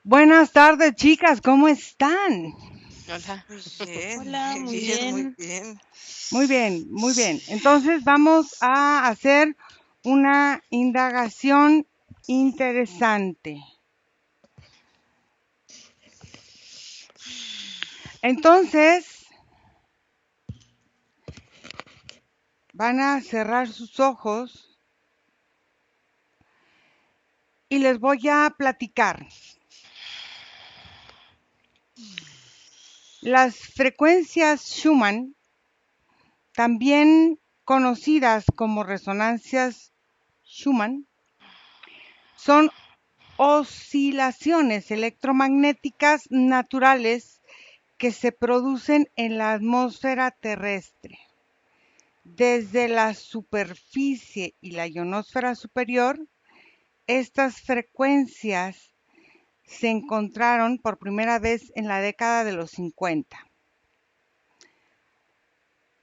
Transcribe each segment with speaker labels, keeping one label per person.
Speaker 1: Buenas tardes, chicas, ¿cómo están?
Speaker 2: Hola.
Speaker 3: Muy bien,
Speaker 2: Hola,
Speaker 3: muy
Speaker 2: muy
Speaker 3: bien, muy
Speaker 2: bien.
Speaker 3: bien.
Speaker 1: Muy bien, muy bien. Entonces vamos a hacer una indagación interesante. Entonces, van a cerrar sus ojos y les voy a platicar. Las frecuencias Schumann, también conocidas como resonancias Schumann, son oscilaciones electromagnéticas naturales que se producen en la atmósfera terrestre. Desde la superficie y la ionosfera superior, estas frecuencias se encontraron por primera vez en la década de los 50.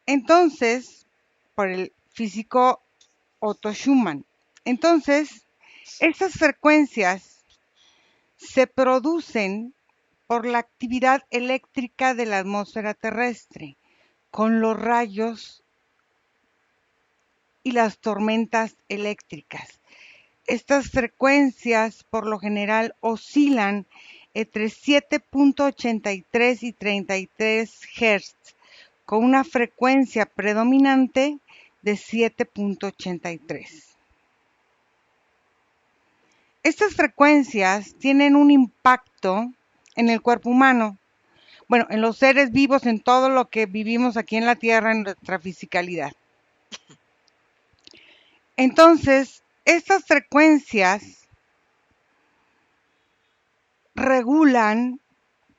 Speaker 1: Entonces, por el físico Otto Schumann. Entonces, estas frecuencias se producen por la actividad eléctrica de la atmósfera terrestre, con los rayos y las tormentas eléctricas. Estas frecuencias por lo general oscilan entre 7.83 y 33 Hz, con una frecuencia predominante de 7.83. Estas frecuencias tienen un impacto en el cuerpo humano, bueno, en los seres vivos, en todo lo que vivimos aquí en la Tierra, en nuestra fisicalidad. Entonces, estas frecuencias regulan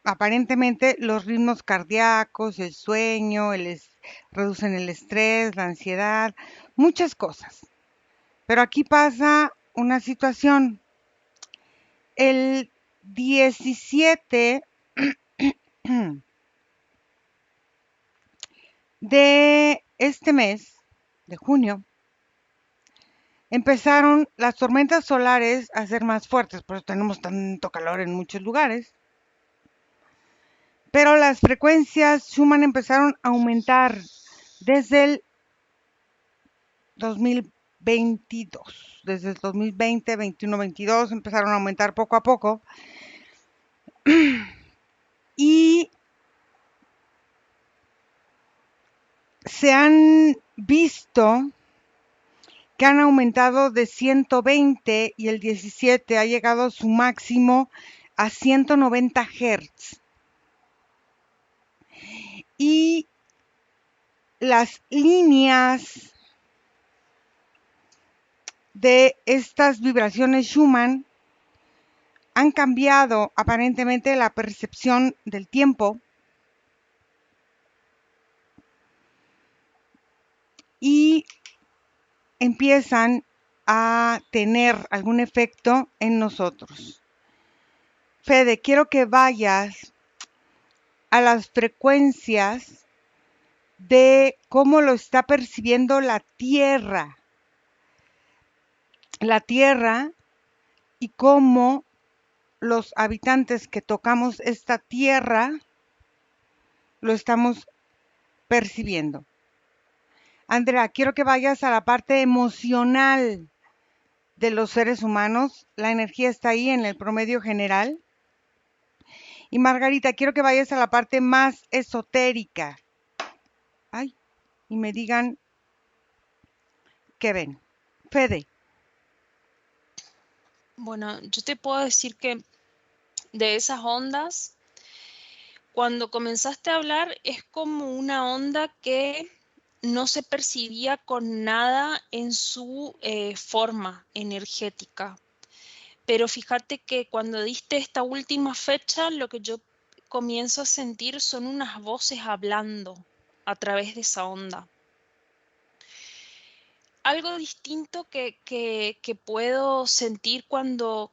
Speaker 1: aparentemente los ritmos cardíacos, el sueño, reducen el estrés, la ansiedad, muchas cosas. Pero aquí pasa una situación. El 17 de este mes, de junio, empezaron las tormentas solares a ser más fuertes, por eso tenemos tanto calor en muchos lugares. Pero las frecuencias Schumann empezaron a aumentar desde el 2022. Desde el 2020, 21, 22 empezaron a aumentar poco a poco. Y se han visto que han aumentado de 120 y el 17 ha llegado a su máximo a 190 Hz. Y las líneas de estas vibraciones Schumann han cambiado aparentemente la percepción del tiempo y empiezan a tener algún efecto en nosotros. Fede, quiero que vayas a las frecuencias de cómo lo está percibiendo la Tierra y cómo los habitantes que tocamos esta Tierra lo estamos percibiendo. Andrea, quiero que vayas a la parte emocional de los seres humanos. La energía está ahí en el promedio general. Y Margarita, quiero que vayas a la parte más esotérica. Ay, y me digan qué ven. Fede.
Speaker 2: Bueno, yo te puedo decir que de esas ondas, cuando comenzaste a hablar, es como una onda que no se percibía con nada en su forma energética. Pero fíjate que cuando diste esta última fecha, lo que yo comienzo a sentir son unas voces hablando a través de esa onda. Algo distinto que puedo sentir cuando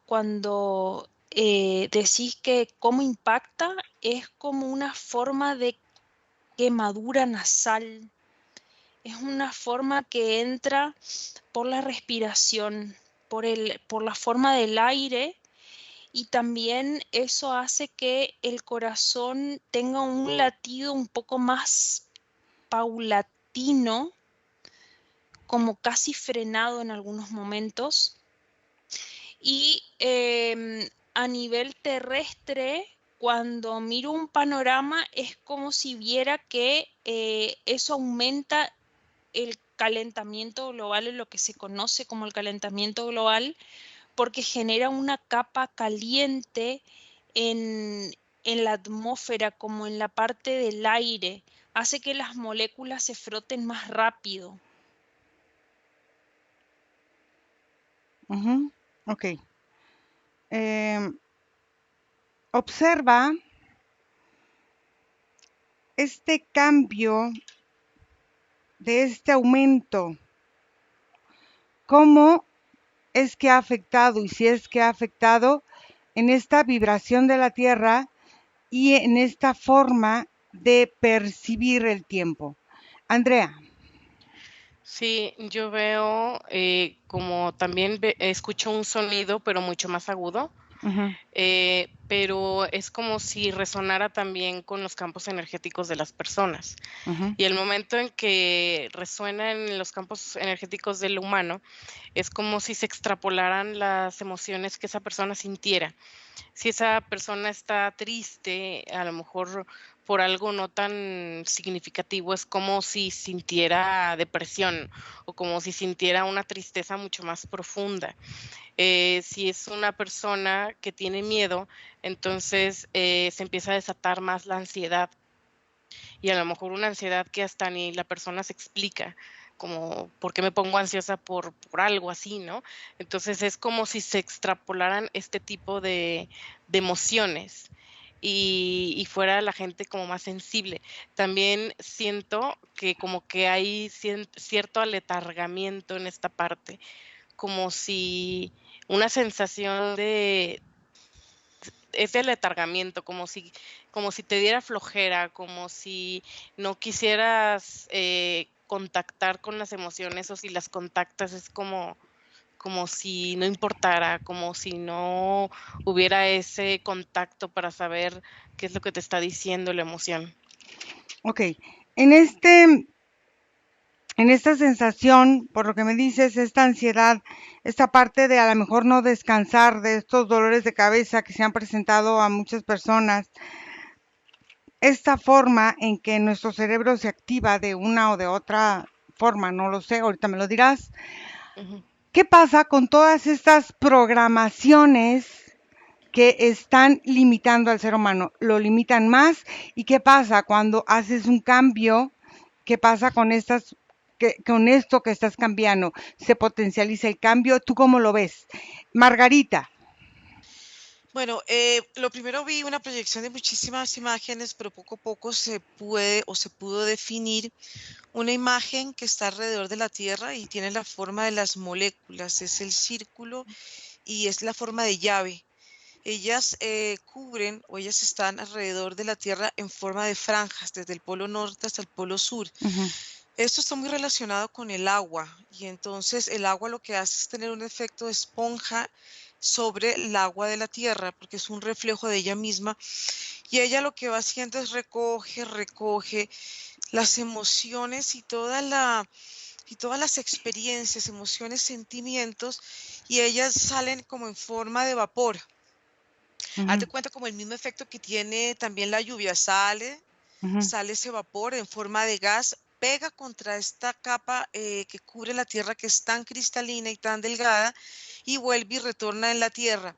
Speaker 2: decís que cómo impacta es como una forma de quemadura nasal. Es una forma que entra por la respiración, por la forma del aire y también eso hace que el corazón tenga un latido un poco más paulatino, como casi frenado en algunos momentos. Y a nivel terrestre, cuando miro un panorama, es como si viera que eso aumenta el calentamiento global, en lo que se conoce como el calentamiento global, porque genera una capa caliente en la atmósfera, como en la parte del aire, hace que las moléculas se froten más rápido.
Speaker 1: Ok. Observa este cambio de este aumento. ¿Cómo es que ha afectado, y si es que ha afectado, en esta vibración de la Tierra y en esta forma de percibir el tiempo? Andrea.
Speaker 3: Sí, yo veo como también escucho un sonido, pero mucho más agudo,
Speaker 1: Ujú,
Speaker 3: pero es como si resonara también con los campos energéticos de las personas.
Speaker 1: ujú,
Speaker 3: Y el momento en que resuena en los campos energéticos del humano, es como si se extrapolaran las emociones que esa persona sintiera. Si esa persona está triste, a lo mejor por algo no tan significativo, es como si sintiera depresión o como si sintiera una tristeza mucho más profunda. Si es una persona que tiene miedo, entonces se empieza a desatar más la ansiedad y a lo mejor una ansiedad que hasta ni la persona se explica, como por qué me pongo ansiosa por algo así, ¿no? Entonces es como si se extrapolaran este tipo de emociones y fuera la gente como más sensible. También siento que como que hay cierto aletargamiento en esta parte, como si una sensación de ese letargamiento, como si te diera flojera, como si no quisieras contactar con las emociones, o si las contactas es como si no importara, como si no hubiera ese contacto para saber qué es lo que te está diciendo la emoción.
Speaker 1: ok. En esta sensación, por lo que me dices, esta ansiedad, esta parte de a lo mejor no descansar, de estos dolores de cabeza que se han presentado a muchas personas, esta forma en que nuestro cerebro se activa de una o de otra forma, no lo sé, ahorita me lo dirás.
Speaker 3: Ujú.
Speaker 1: ¿Qué pasa con todas estas programaciones que están limitando al ser humano? ¿Lo limitan más? ¿Y qué pasa cuando haces un cambio? ¿Qué pasa con con esto que estás cambiando? ¿Se potencializa el cambio? ¿Tú cómo lo ves? Margarita.
Speaker 4: Bueno, lo primero vi una proyección de muchísimas imágenes, pero poco a poco se puede o se pudo definir una imagen que está alrededor de la Tierra y tiene la forma de las moléculas, es el círculo y es la forma de llave. Ellas cubren o ellas están alrededor de la Tierra en forma de franjas, desde el polo norte hasta el polo sur.
Speaker 1: Ujú,
Speaker 4: Esto está muy relacionado con el agua y entonces el agua lo que hace es tener un efecto de esponja sobre el agua de la tierra porque es un reflejo de ella misma y ella lo que va haciendo es recoge las emociones y todas las experiencias, emociones, sentimientos y ellas salen como en forma de vapor. Haz de
Speaker 1: ujú,
Speaker 4: cuenta como el mismo efecto que tiene también la lluvia,
Speaker 1: ujú.
Speaker 4: sale ese vapor en forma de gas, pega contra esta capa que cubre la Tierra que es tan cristalina y tan delgada y vuelve y retorna en la Tierra.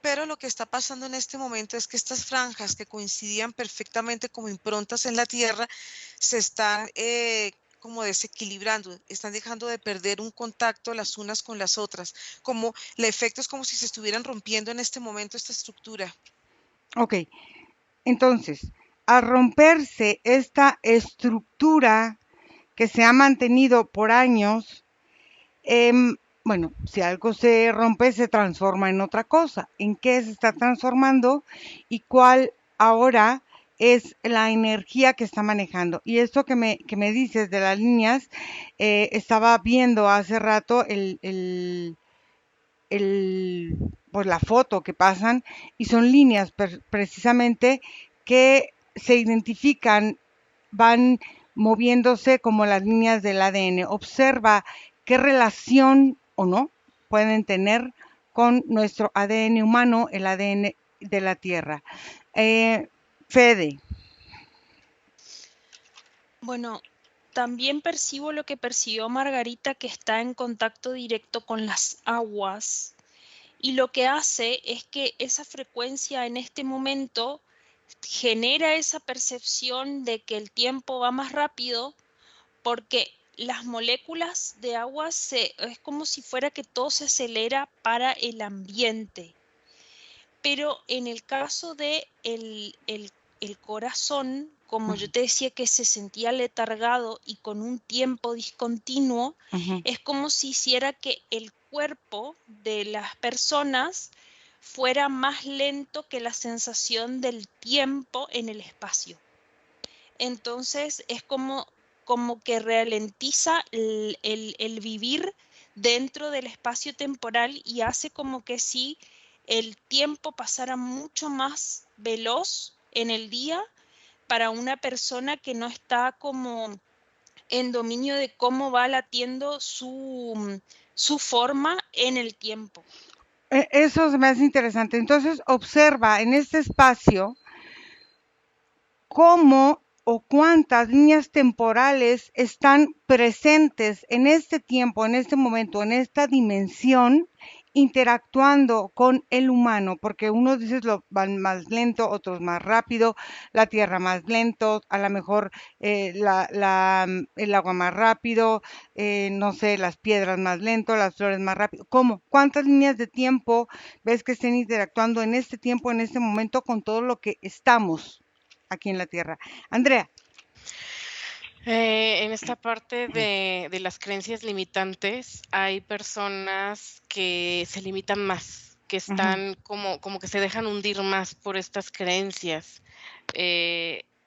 Speaker 4: Pero lo que está pasando en este momento es que estas franjas que coincidían perfectamente como improntas en la Tierra se están como desequilibrando, están dejando de perder un contacto las unas con las otras, como el efecto es como si se estuvieran rompiendo en este momento esta estructura.
Speaker 1: Ok, entonces, al romperse esta estructura que se ha mantenido por años, bueno, si algo se rompe, se transforma en otra cosa. ¿En qué se está transformando y cuál ahora es la energía que está manejando? Y esto que me dices de las líneas, estaba viendo hace rato el pues la foto que pasan y son líneas precisamente que se identifican, van moviéndose como las líneas del ADN. Observa qué relación o no pueden tener con nuestro ADN humano, el ADN de la Tierra. Fede.
Speaker 2: Bueno, también percibo lo que percibió Margarita, que está en contacto directo con las aguas. Y lo que hace es que esa frecuencia en este momento genera esa percepción de que el tiempo va más rápido porque las moléculas de agua es como si fuera que todo se acelera para el ambiente. Pero en el caso de el corazón, como yo te decía que se sentía letargado y con un tiempo discontinuo, es como si hiciera que el cuerpo de las personas fuera más lento que la sensación del tiempo en el espacio. Entonces es como que ralentiza el vivir dentro del espacio temporal y hace como que si el tiempo pasara mucho más veloz en el día para una persona que no está como en dominio de cómo va latiendo su forma en el tiempo.
Speaker 1: Eso se me hace interesante. Entonces, observa en este espacio cómo o cuántas líneas temporales están presentes en este tiempo, en este momento, en esta dimensión, interactuando con el humano, porque unos dices lo van más lento, otros más rápido, la tierra más lento, a lo mejor el agua más rápido, no sé, las piedras más lento, las flores más rápido. ¿Cómo? ¿Cuántas líneas de tiempo ves que estén interactuando en este tiempo, en este momento, con todo lo que estamos aquí en la Tierra? Andrea.
Speaker 3: En esta parte de las creencias limitantes, hay personas que se limitan más, que están como que se dejan hundir más por estas creencias.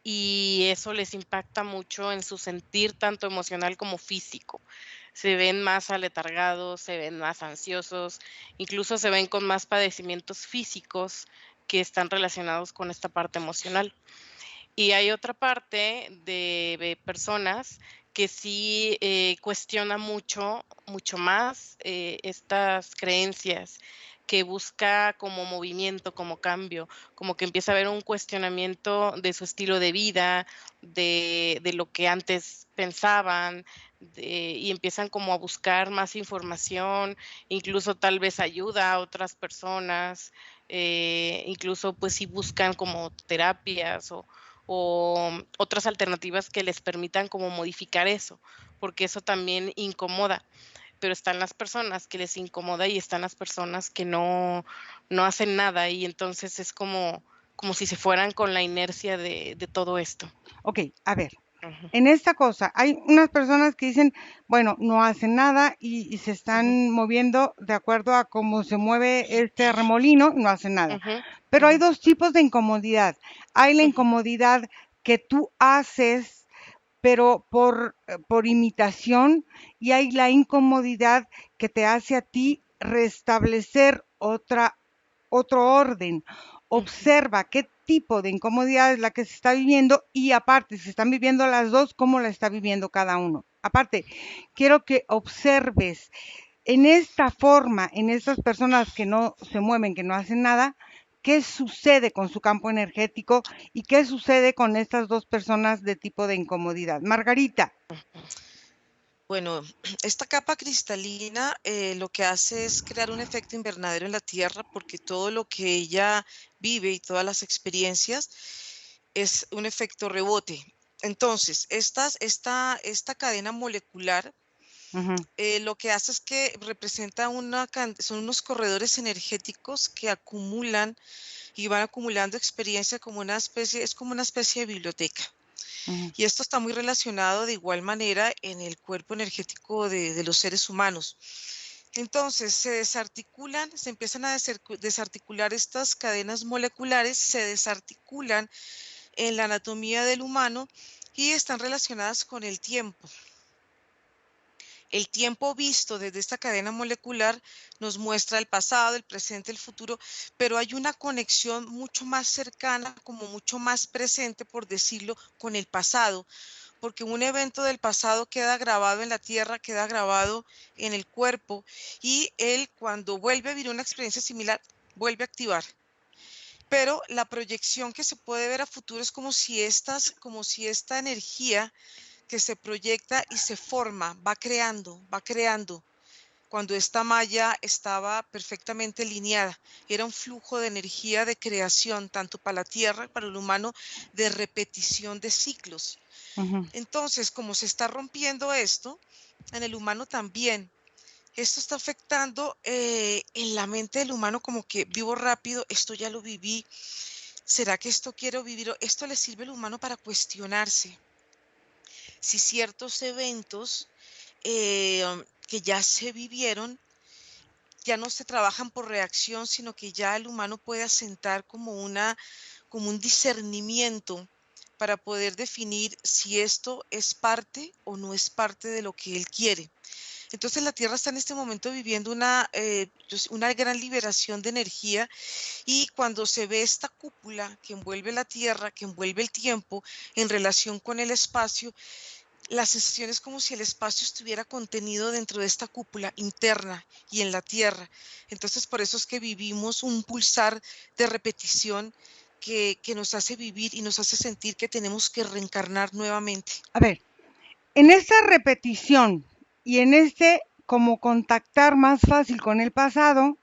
Speaker 3: Y eso les impacta mucho en su sentir, tanto emocional como físico. Se ven más aletargados, se ven más ansiosos, incluso se ven con más padecimientos físicos que están relacionados con esta parte emocional. Y hay otra parte de personas que sí cuestiona mucho más estas creencias, que busca como movimiento, como cambio, como que empieza a haber un cuestionamiento de su estilo de vida, de lo que antes pensaban, y empiezan como a buscar más información, incluso tal vez ayuda a otras personas, incluso pues sí buscan como terapias o otras alternativas que les permitan como modificar eso, porque eso también incomoda. Pero están las personas que les incomoda y están las personas que no hacen nada, y entonces es como si se fueran con la inercia de todo esto.
Speaker 1: Ok, a ver,
Speaker 3: Ujú,
Speaker 1: en esta cosa hay unas personas que dicen, bueno, no hacen nada y se
Speaker 3: ujú,
Speaker 1: están moviendo de acuerdo a cómo se mueve este remolino y no hacen nada.
Speaker 3: ujú,
Speaker 1: Pero hay
Speaker 3: ujú,
Speaker 1: dos tipos de incomodidad. Hay la
Speaker 3: ujú,
Speaker 1: incomodidad que tú haces, pero por imitación, y hay la incomodidad que te hace a ti restablecer otro orden.
Speaker 3: ujú.
Speaker 1: Observa qué tipo de incomodidad es la que se está viviendo y aparte, si están viviendo las dos, cómo la está viviendo cada uno. Aparte, quiero que observes en esta forma, en estas personas que no se mueven, que no hacen nada, qué sucede con su campo energético y qué sucede con estas dos personas de tipo de incomodidad. Margarita.
Speaker 4: Bueno, esta capa cristalina lo que hace es crear un efecto invernadero en la Tierra porque todo lo que ella vive y todas las experiencias es un efecto rebote. Entonces, esta cadena molecular
Speaker 1: Ujú,
Speaker 4: lo que hace es que representa son unos corredores energéticos que acumulan y van acumulando experiencia como una especie, es como una especie de biblioteca.
Speaker 1: ujú,
Speaker 4: Y esto está muy relacionado de igual manera en el cuerpo energético de los seres humanos. Entonces, se desarticulan, se empiezan a desarticular estas cadenas moleculares, se desarticulan en la anatomía del humano y están relacionadas con el tiempo. el tiempo visto desde esta cadena molecular nos muestra el pasado, el presente, el futuro, pero hay una conexión mucho más cercana, como mucho más presente, por decirlo, con el pasado, porque un evento del pasado queda grabado en la tierra, queda grabado en el cuerpo, y él, cuando vuelve a vivir una experiencia similar, vuelve a activar. Pero la proyección que se puede ver a futuro es como si esta energía que se proyecta y se forma, va creando, cuando esta malla estaba perfectamente lineada. Era un flujo de energía de creación, tanto para la Tierra, para el humano, de repetición de ciclos.
Speaker 1: Ujú.
Speaker 4: Entonces, como se está rompiendo esto, en el humano también. Esto está afectando en la mente del humano, como que vivo rápido, esto ya lo viví, ¿será que esto quiero vivir? Esto le sirve al humano para cuestionarse si ciertos eventos que ya se vivieron ya no se trabajan por reacción, sino que ya el humano puede asentar como un discernimiento para poder definir si esto es parte o no es parte de lo que él quiere. Entonces la Tierra está en este momento viviendo una gran liberación de energía, y cuando se ve esta cúpula que envuelve la Tierra, que envuelve el tiempo en relación con el espacio, la sensación es como si el espacio estuviera contenido dentro de esta cúpula interna y en la Tierra. Entonces por eso es que vivimos un pulsar de repetición que nos hace vivir y nos hace sentir que tenemos que reencarnar nuevamente.
Speaker 1: A ver, en esta repetición y en este como contactar más fácil con el pasado,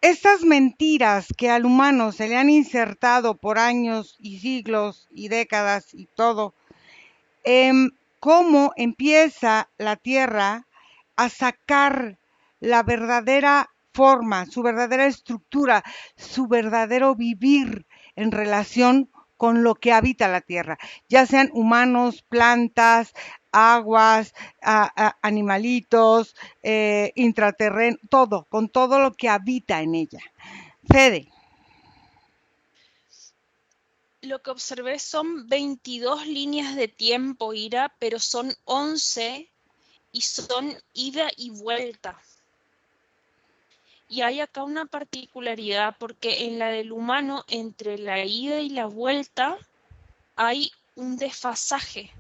Speaker 1: estas mentiras que al humano se le han insertado por años y siglos y décadas y todo, cómo empieza la Tierra a sacar la verdadera forma, su verdadera estructura, su verdadero vivir en relación con lo que habita la Tierra, ya sean humanos, plantas, aguas, animalitos, intraterreno, todo, con todo lo que habita en ella. Fede.
Speaker 2: Lo que observé son 22 líneas de tiempo, Ira, pero son 11 y son ida y vuelta. Y hay acá una particularidad, porque en la del humano, entre la ida y la vuelta, hay un desfasaje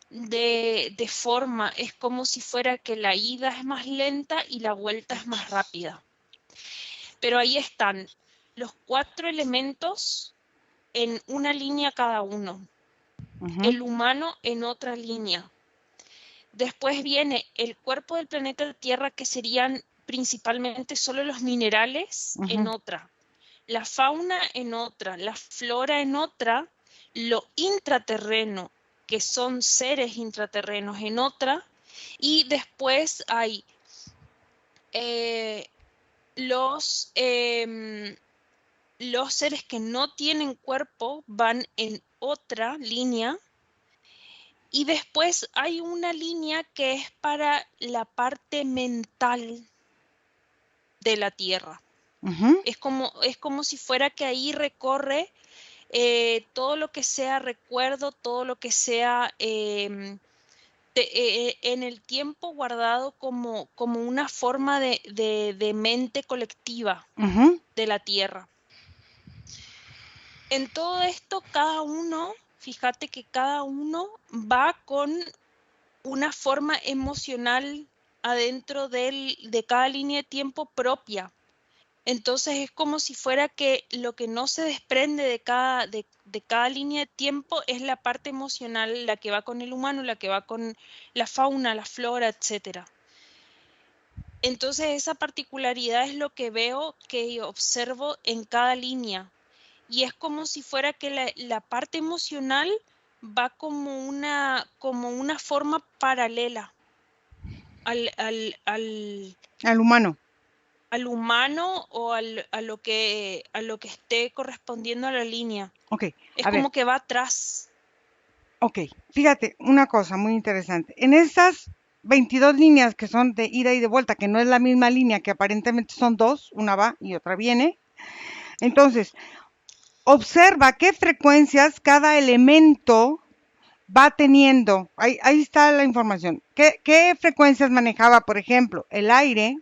Speaker 2: de forma. Es como si fuera que la ida es más lenta y la vuelta es más rápida. Pero ahí están los 4 elementos en una línea cada uno. El humano en otra línea. Después viene el cuerpo del planeta Tierra, que serían principalmente solo los minerales, en otra. La fauna en otra, la flora en otra, lo intraterreno, que son seres intraterrenos, en otra, y después hay los seres que no tienen cuerpo van en otra línea, y después hay una línea que es para la parte mental de la Tierra. Es como si fuera que ahí recorre todo lo que sea recuerdo, todo lo que sea en el tiempo guardado como una forma de mente colectiva de la Tierra. En todo esto, fíjate que cada uno va con una forma emocional adentro de cada línea de tiempo propia. Entonces es como si fuera que lo que no se desprende de cada línea de tiempo es la parte emocional, la que va con el humano, la que va con la fauna, la flora, etc. Entonces esa particularidad es lo que veo, que observo en cada línea. Y es como si fuera que la parte emocional va como una forma paralela
Speaker 1: al humano.
Speaker 2: Al humano o a lo que esté correspondiendo a la línea.
Speaker 1: Okay,
Speaker 2: es como que va atrás.
Speaker 1: Ok, fíjate, una cosa muy interesante. En esas 22 líneas que son de ida y de vuelta, que no es la misma línea, que aparentemente son dos, una va y otra viene. Entonces, observa qué frecuencias cada elemento va teniendo, ahí está la información, ¿qué frecuencias manejaba, por ejemplo, el aire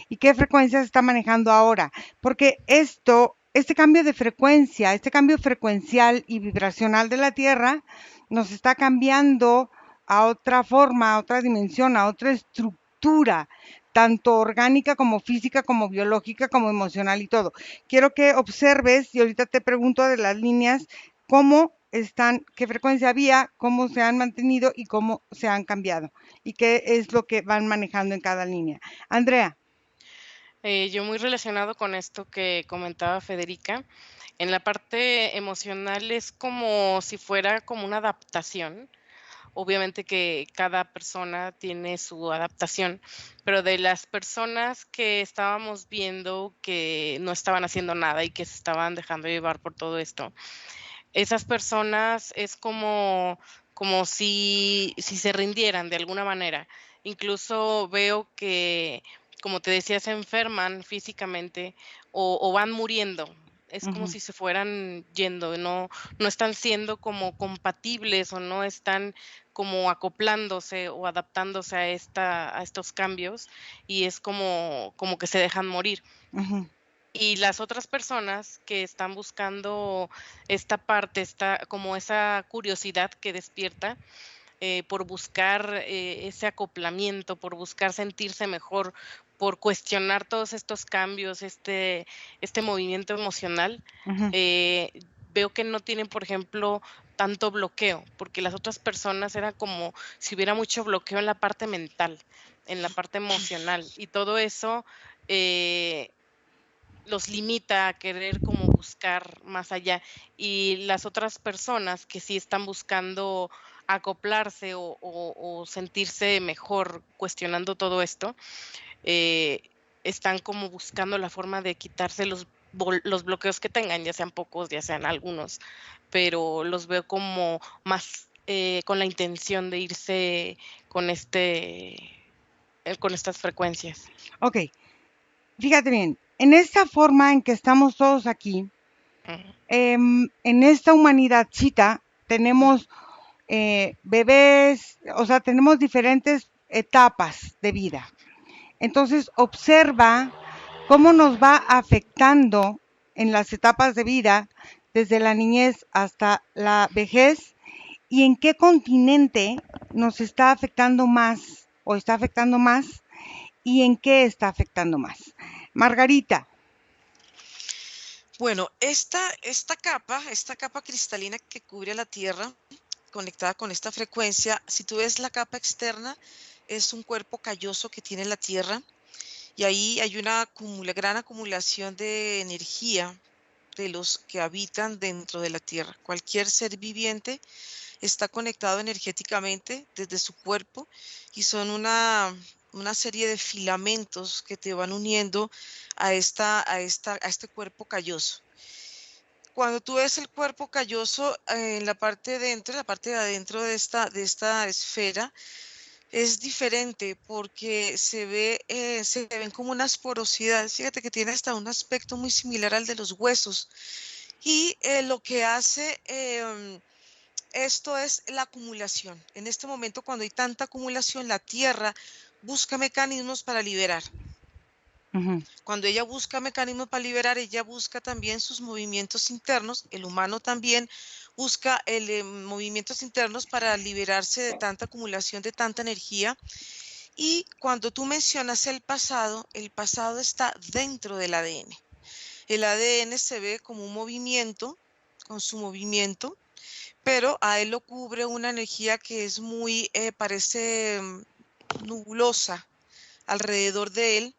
Speaker 1: y qué frecuencias está manejando ahora? Porque este cambio de frecuencia, este cambio frecuencial y vibracional de la Tierra nos está cambiando a otra forma, a otra dimensión, a otra estructura, tanto orgánica como física, como biológica, como emocional y todo. Quiero que observes, y ahorita te pregunto de las líneas, cómo están, qué frecuencia había, cómo se han mantenido y cómo se han cambiado, y qué es lo que van manejando en cada línea. Andrea.
Speaker 3: Yo muy relacionado con esto que comentaba Federica, en la parte emocional es como si fuera como una adaptación. Obviamente que cada persona tiene su adaptación, pero de las personas que estábamos viendo que no estaban haciendo nada y que se estaban dejando llevar por todo esto, esas personas es como si se rindieran de alguna manera. Incluso veo que, como te decía, se enferman físicamente o van muriendo. Es como
Speaker 1: Ujú,
Speaker 3: si se fueran yendo, no están siendo como compatibles o no están como acoplándose o adaptándose a estos cambios y es como que se dejan morir.
Speaker 1: ujú,
Speaker 3: Y las otras personas que están buscando esta parte, como esa curiosidad que despierta, por buscar, ese acoplamiento, por buscar sentirse mejor, por cuestionar todos estos cambios, este movimiento emocional,
Speaker 1: ujú.
Speaker 3: eh, veo que no tienen, por ejemplo, tanto bloqueo, porque las otras personas era como si hubiera mucho bloqueo en la parte mental, en la parte emocional, y todo eso, eh los limita a querer como buscar más allá. Y las otras personas que sí están buscando acoplarse o sentirse mejor cuestionando todo esto, eh, están como buscando la forma de quitarse los bloqueos que tengan, ya sean pocos, ya sean algunos, pero los veo como más con la intención de irse con con estas frecuencias.
Speaker 1: Ok, fíjate bien, en esta forma en que estamos todos aquí,
Speaker 3: Ujú,
Speaker 1: en esta humanidadcita, tenemos bebés, o sea, tenemos diferentes etapas de vida. Entonces, observa cómo nos va afectando en las etapas de vida, desde la niñez hasta la vejez, y en qué continente nos está afectando más o está afectando más y en qué está afectando más. Margarita.
Speaker 4: Bueno, esta capa cristalina que cubre a la Tierra, conectada con esta frecuencia, si tú ves la capa externa, es un cuerpo calloso que tiene la Tierra y ahí hay una gran acumulación de energía de los que habitan dentro de la Tierra. Cualquier ser viviente está conectado energéticamente desde su cuerpo y son una serie de filamentos que te van uniendo a este cuerpo calloso. Cuando tú ves el cuerpo calloso en la parte de dentro, la parte de adentro de esta esfera, es diferente porque se ven como unas porosidades. Fíjate que tiene hasta un aspecto muy similar al de los huesos. Y lo que hace esto es la acumulación. En este momento, cuando hay tanta acumulación, la Tierra busca mecanismos para liberar.
Speaker 1: Ujú,
Speaker 4: Cuando ella busca mecanismos para liberar, ella busca también sus movimientos internos. El humano también busca movimientos internos para liberarse de tanta acumulación de tanta energía. Y cuando tú mencionas el pasado está dentro del ADN. El ADN se ve como un movimiento, con su movimiento, pero a él lo cubre una energía que es muy, parece nubulosa alrededor de él,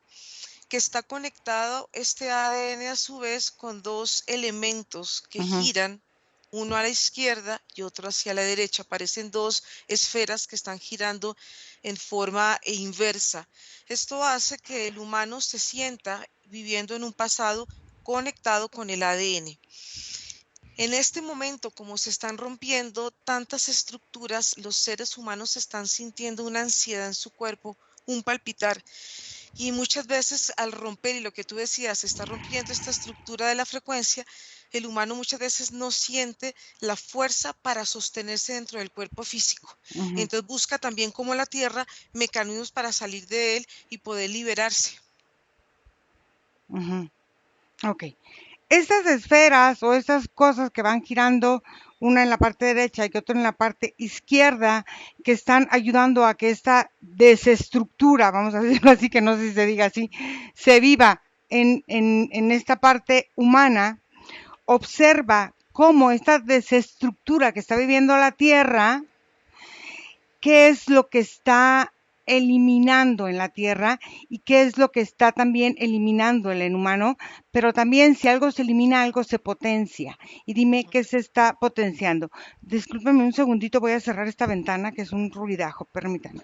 Speaker 4: que está conectado este ADN a su vez con dos elementos que
Speaker 1: ujú,
Speaker 4: giran, uno a la izquierda y otro hacia la derecha. Parecen dos esferas que están girando en forma inversa. Esto hace que el humano se sienta viviendo en un pasado conectado con el ADN. En este momento, como se están rompiendo tantas estructuras, los seres humanos están sintiendo una ansiedad en su cuerpo, un palpitar. Y muchas veces al romper, y lo que tú decías, se está rompiendo esta estructura de la frecuencia, el humano muchas veces no siente la fuerza para sostenerse dentro del cuerpo físico.
Speaker 1: Ujú,
Speaker 4: Entonces busca también como la Tierra mecanismos para salir de él y poder liberarse.
Speaker 1: ujú. Ok. Estas esferas o estas cosas que van girando, una en la parte derecha y otra en la parte izquierda, que están ayudando a que esta desestructura, vamos a decirlo así, que no sé si se diga así, se viva en esta parte humana, observa cómo esta desestructura que está viviendo la Tierra, qué es lo que está eliminando en la Tierra y qué es lo que está también eliminando el humano, pero también si algo se elimina, algo se potencia. Y dime qué se está potenciando. Discúlpeme un segundito, voy a cerrar esta ventana que es un ruidajo, permítanme.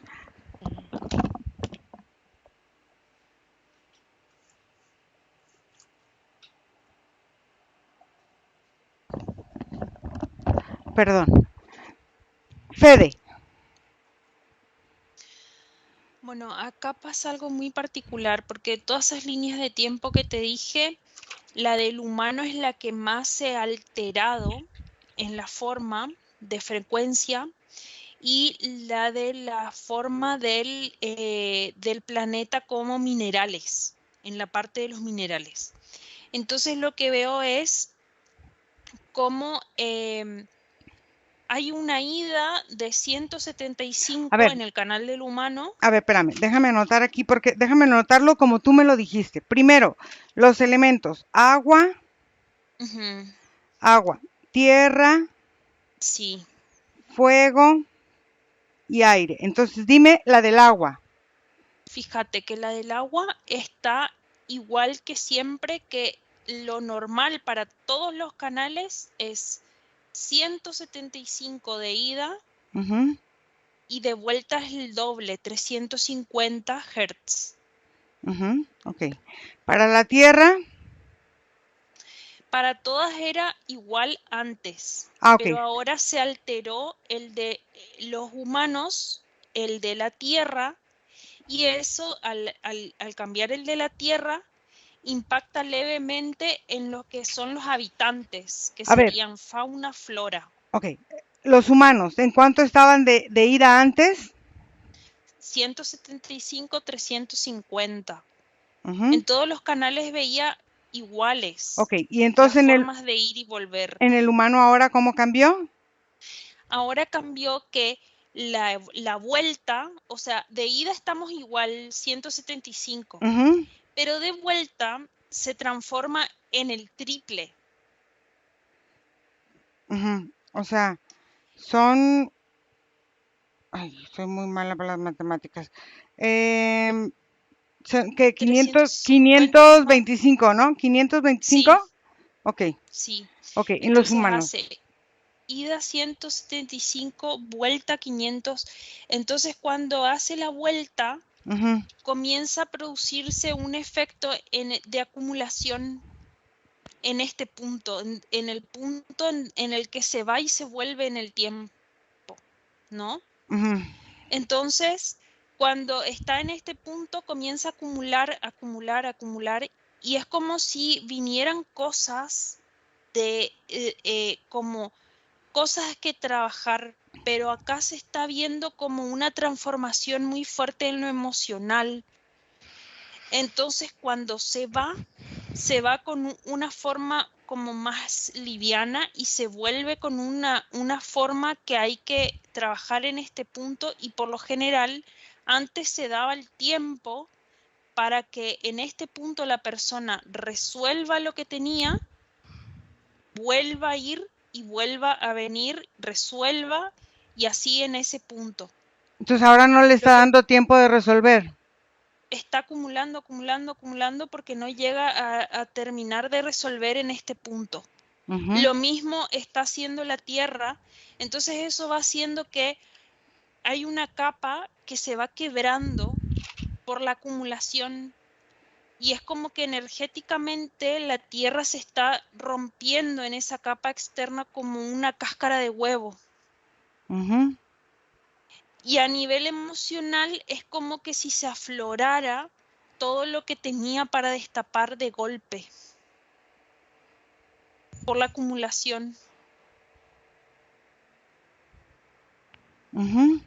Speaker 1: Perdón. Fede.
Speaker 2: Bueno, acá pasa algo muy particular porque todas esas líneas de tiempo que te dije, la del humano es la que más se ha alterado en la forma de frecuencia y la de la forma del planeta como minerales, en la parte de los minerales. Entonces lo que veo es cómo hay una ida de
Speaker 1: A
Speaker 2: 175
Speaker 1: ver,
Speaker 2: en el canal del humano.
Speaker 1: espérame, déjame anotar aquí porque déjame anotarlo como tú me lo dijiste. Primero, los elementos agua,
Speaker 2: Ujú,
Speaker 1: agua, tierra,
Speaker 2: sí,
Speaker 1: fuego y aire. Entonces dime la del agua.
Speaker 2: fíjate que la del agua está igual que siempre, que lo normal para todos los canales es 175 de ida
Speaker 1: Ujú,
Speaker 2: y de vuelta es el doble, 350 Hz.
Speaker 1: ujú, ok. Para la tierra,
Speaker 2: Para todas era igual antes,
Speaker 1: ok.
Speaker 2: pero ahora se alteró el de los humanos, el de la Tierra, y eso al cambiar el de la Tierra impacta levemente en lo que son los habitantes, que
Speaker 1: A ver,
Speaker 2: serían fauna, flora.
Speaker 1: ok. Los humanos, ¿en cuánto estaban de ida antes?
Speaker 2: 175, 350.
Speaker 1: Ujú,
Speaker 2: En todos los canales veía iguales
Speaker 1: ok. Y
Speaker 2: las
Speaker 1: entonces
Speaker 2: formas de ir y volver.
Speaker 1: en el humano ahora, ¿cómo cambió?
Speaker 2: Ahora cambió que la vuelta, o sea, de ida estamos igual 175,
Speaker 1: Ujú,
Speaker 2: pero de vuelta se transforma en el triple.
Speaker 1: ujú. O sea, son, ay, soy muy mala para las matemáticas. Em, que
Speaker 2: 350,
Speaker 1: 525, ¿no? 525.
Speaker 2: sí,
Speaker 1: Ok,
Speaker 2: sí.
Speaker 1: ok, en los
Speaker 2: Entonces
Speaker 1: humanos.
Speaker 2: hace ida 175, vuelta 500. Entonces cuando hace la vuelta,
Speaker 1: Ujú,
Speaker 2: comienza a producirse un efecto de acumulación en este punto, en el punto en el que se va y se vuelve en el tiempo, ¿no?
Speaker 1: ujú,
Speaker 2: Entonces, cuando está en este punto, comienza a acumular, acumular, acumular, y es como si vinieran cosas como cosas que trabajar, pero acá se está viendo como una transformación muy fuerte en lo emocional. Entonces, cuando se va con una forma como más liviana y se vuelve con una forma que hay que trabajar en este punto, y por lo general antes se daba el tiempo para que en este punto la persona resuelva lo que tenía, vuelva a ir y vuelva a venir, resuelva, y así en ese punto.
Speaker 1: entonces ahora no le
Speaker 2: Lo
Speaker 1: está
Speaker 2: que
Speaker 1: dando tiempo de resolver.
Speaker 2: está acumulando, acumulando, acumulando porque no llega a terminar de resolver en este punto.
Speaker 1: Ujú,
Speaker 2: Lo mismo está haciendo la Tierra, entonces eso va haciendo que hay una capa que se va quebrando por la acumulación, y es como que energéticamente la Tierra se está rompiendo en esa capa externa como una cáscara de huevo.
Speaker 1: ujú,
Speaker 2: Y a nivel emocional es como que si se aflorara todo lo que tenía para destapar de golpe por la acumulación.
Speaker 1: Ujú,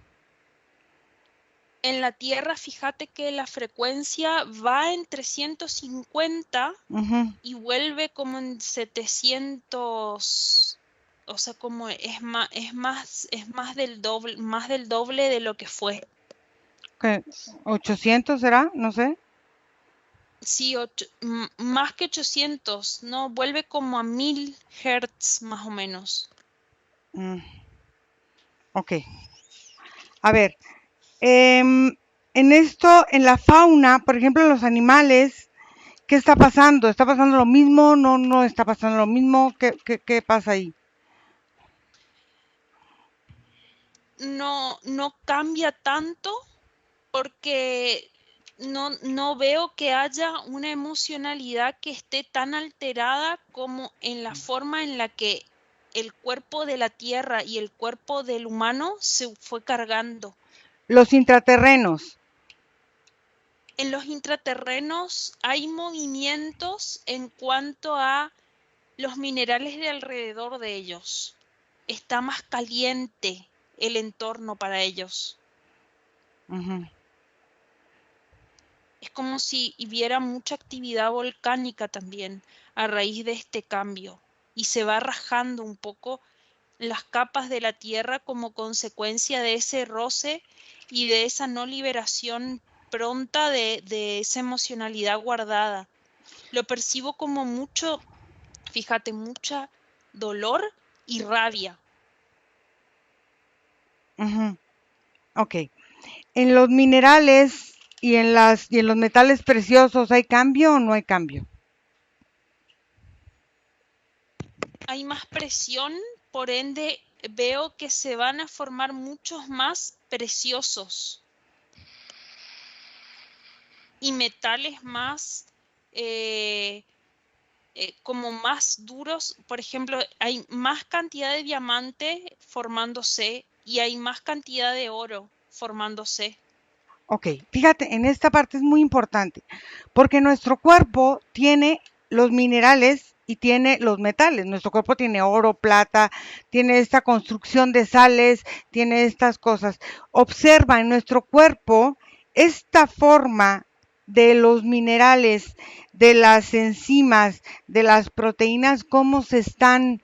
Speaker 2: En la Tierra, fíjate que la frecuencia va en 350
Speaker 1: ujú.
Speaker 2: y vuelve como en 700, o sea, como es más del doble de lo que fue.
Speaker 1: ¿Qué? ¿800 será? No sé.
Speaker 2: Sí, más que 800, no, vuelve como a 1000 Hz más o menos.
Speaker 1: Mm, ok. A ver, en esto, en la fauna, por ejemplo, en los animales, ¿qué está pasando? ¿Está pasando lo mismo? ¿No, no está pasando lo mismo? ¿Qué pasa ahí?
Speaker 2: No cambia tanto porque no veo que haya una emocionalidad que esté tan alterada como en la forma en la que el cuerpo de la Tierra y el cuerpo del humano se fue cargando.
Speaker 1: Los intraterrenos.
Speaker 2: En los intraterrenos hay movimientos en cuanto a los minerales de alrededor de ellos. Está más caliente el entorno para ellos.
Speaker 1: Ujú,
Speaker 2: Es como si hubiera mucha actividad volcánica también a raíz de este cambio y se va rajando un poco las capas de la Tierra como consecuencia de ese roce y de esa no liberación pronta de esa emocionalidad guardada. Lo percibo como mucho, fíjate, mucha dolor y rabia.
Speaker 1: ujú. Ok. ¿En los minerales y en los metales preciosos hay cambio o no hay cambio?
Speaker 2: Hay más presión, por ende veo que se van a formar muchos más preciosos y metales más eh, como más duros. Por ejemplo, hay más cantidad de diamante formándose y hay más cantidad de oro formándose.
Speaker 1: Ok, fíjate, en esta parte es muy importante, porque nuestro cuerpo tiene los minerales y tiene los metales. Nuestro cuerpo tiene oro, plata, tiene esta construcción de sales, tiene estas cosas. Observa en nuestro cuerpo esta forma de los minerales, de las enzimas, de las proteínas, cómo se están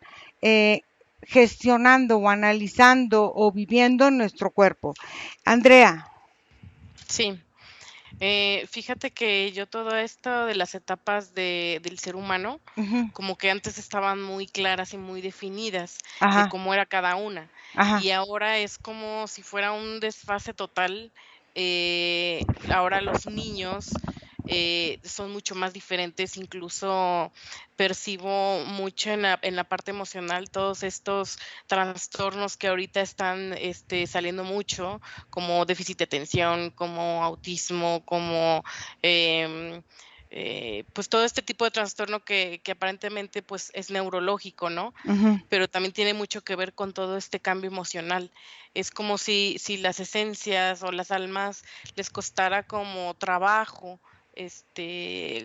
Speaker 1: gestionando o analizando o viviendo en nuestro cuerpo. Andrea.
Speaker 3: Sí, fíjate que yo todo esto de las etapas del ser humano,
Speaker 1: Ujú.
Speaker 3: como que antes estaban muy claras y muy definidas de
Speaker 1: Ajá,
Speaker 3: cómo era cada una,
Speaker 1: ajá,
Speaker 3: y ahora es como si fuera un desfase total. Ahora los niños son mucho más diferentes, incluso percibo mucho en la parte emocional todos estos trastornos que ahorita están saliendo mucho, como déficit de atención, como autismo, como pues todo este tipo de trastorno que aparentemente pues es neurológico, ¿no?
Speaker 1: ujú,
Speaker 3: Pero también tiene mucho que ver con todo este cambio emocional. Es como si las esencias o las almas les costara como trabajo,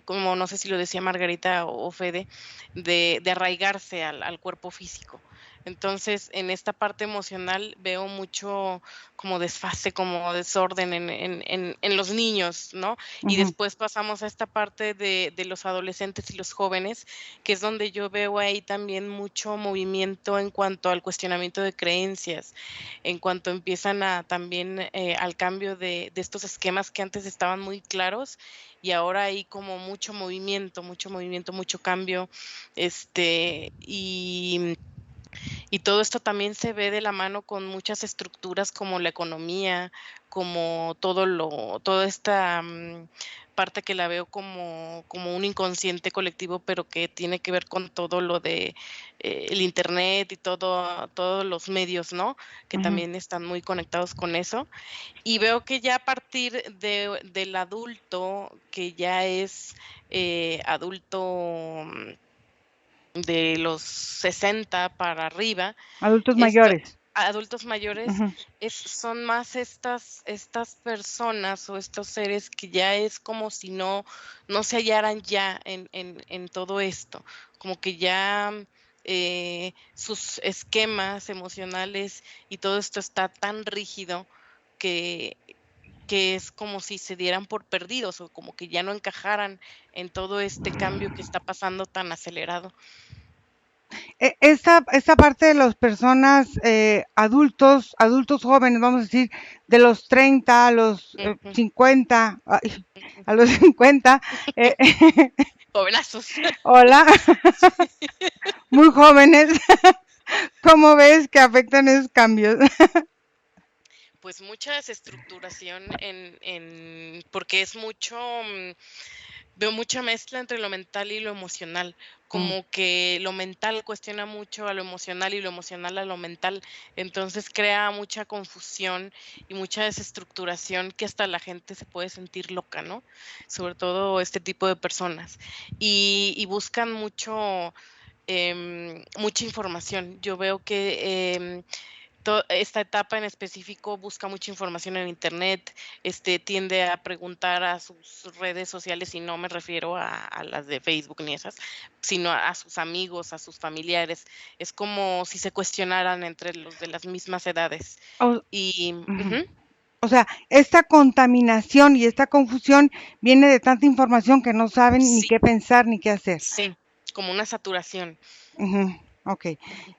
Speaker 3: como no sé si lo decía Margarita o Fede, de arraigarse al cuerpo físico. Entonces, en esta parte emocional veo mucho como desfase, como desorden en los niños, ¿no? Y
Speaker 1: ujú,
Speaker 3: después pasamos a esta parte de los adolescentes y los jóvenes, que es donde yo veo ahí también mucho movimiento en cuanto al cuestionamiento de creencias, en cuanto empiezan a también al cambio de estos esquemas que antes estaban muy claros y ahora hay como mucho movimiento, mucho cambio, y todo esto también se ve de la mano con muchas estructuras como la economía, como toda esta parte que la veo como un inconsciente colectivo, pero que tiene que ver con todo lo de el internet y todos los medios, ¿no? Que
Speaker 1: ujú.
Speaker 3: también están muy conectados con eso. Y veo que ya a partir del adulto, que ya es adulto de los 60 para arriba,
Speaker 1: Adultos
Speaker 3: esto
Speaker 1: mayores.
Speaker 3: adultos mayores,
Speaker 1: Ujú.
Speaker 3: son más estas personas o estos seres que ya es como si no se hallaran ya en todo esto, como que ya sus esquemas emocionales y todo esto está tan rígido que, que es como si se dieran por perdidos o como que ya no encajaran en todo este cambio que está pasando tan acelerado.
Speaker 1: Esta parte de las personas adultos jóvenes, vamos a decir, de los 30 a los
Speaker 3: Ujú,
Speaker 1: 50,
Speaker 3: ujú.
Speaker 1: a los 50, eh,
Speaker 3: Jovenazos.
Speaker 1: hola, muy jóvenes, ¿cómo ves que afectan esos cambios?
Speaker 3: Pues mucha desestructuración porque es mucho, veo mucha mezcla entre lo mental y lo emocional,
Speaker 1: Mm.
Speaker 3: como que lo mental cuestiona mucho a lo emocional y lo emocional a lo mental, entonces crea mucha confusión y mucha desestructuración que hasta la gente se puede sentir loca, ¿no? Sobre todo este tipo de personas. Y buscan mucha información. Yo veo que esta etapa en específico busca mucha información en internet, tiende a preguntar a sus redes sociales, y no me refiero a las de Facebook ni esas, sino a sus amigos, a sus familiares. Es como si se cuestionaran entre los de las mismas edades.
Speaker 1: O,
Speaker 3: Y
Speaker 1: ujú.
Speaker 3: ujú,
Speaker 1: O sea, esta contaminación y esta confusión viene de tanta información que no saben ni
Speaker 3: sí,
Speaker 1: qué pensar ni qué hacer.
Speaker 3: sí, como una saturación.
Speaker 1: Ujú. Ok.
Speaker 3: Ujú.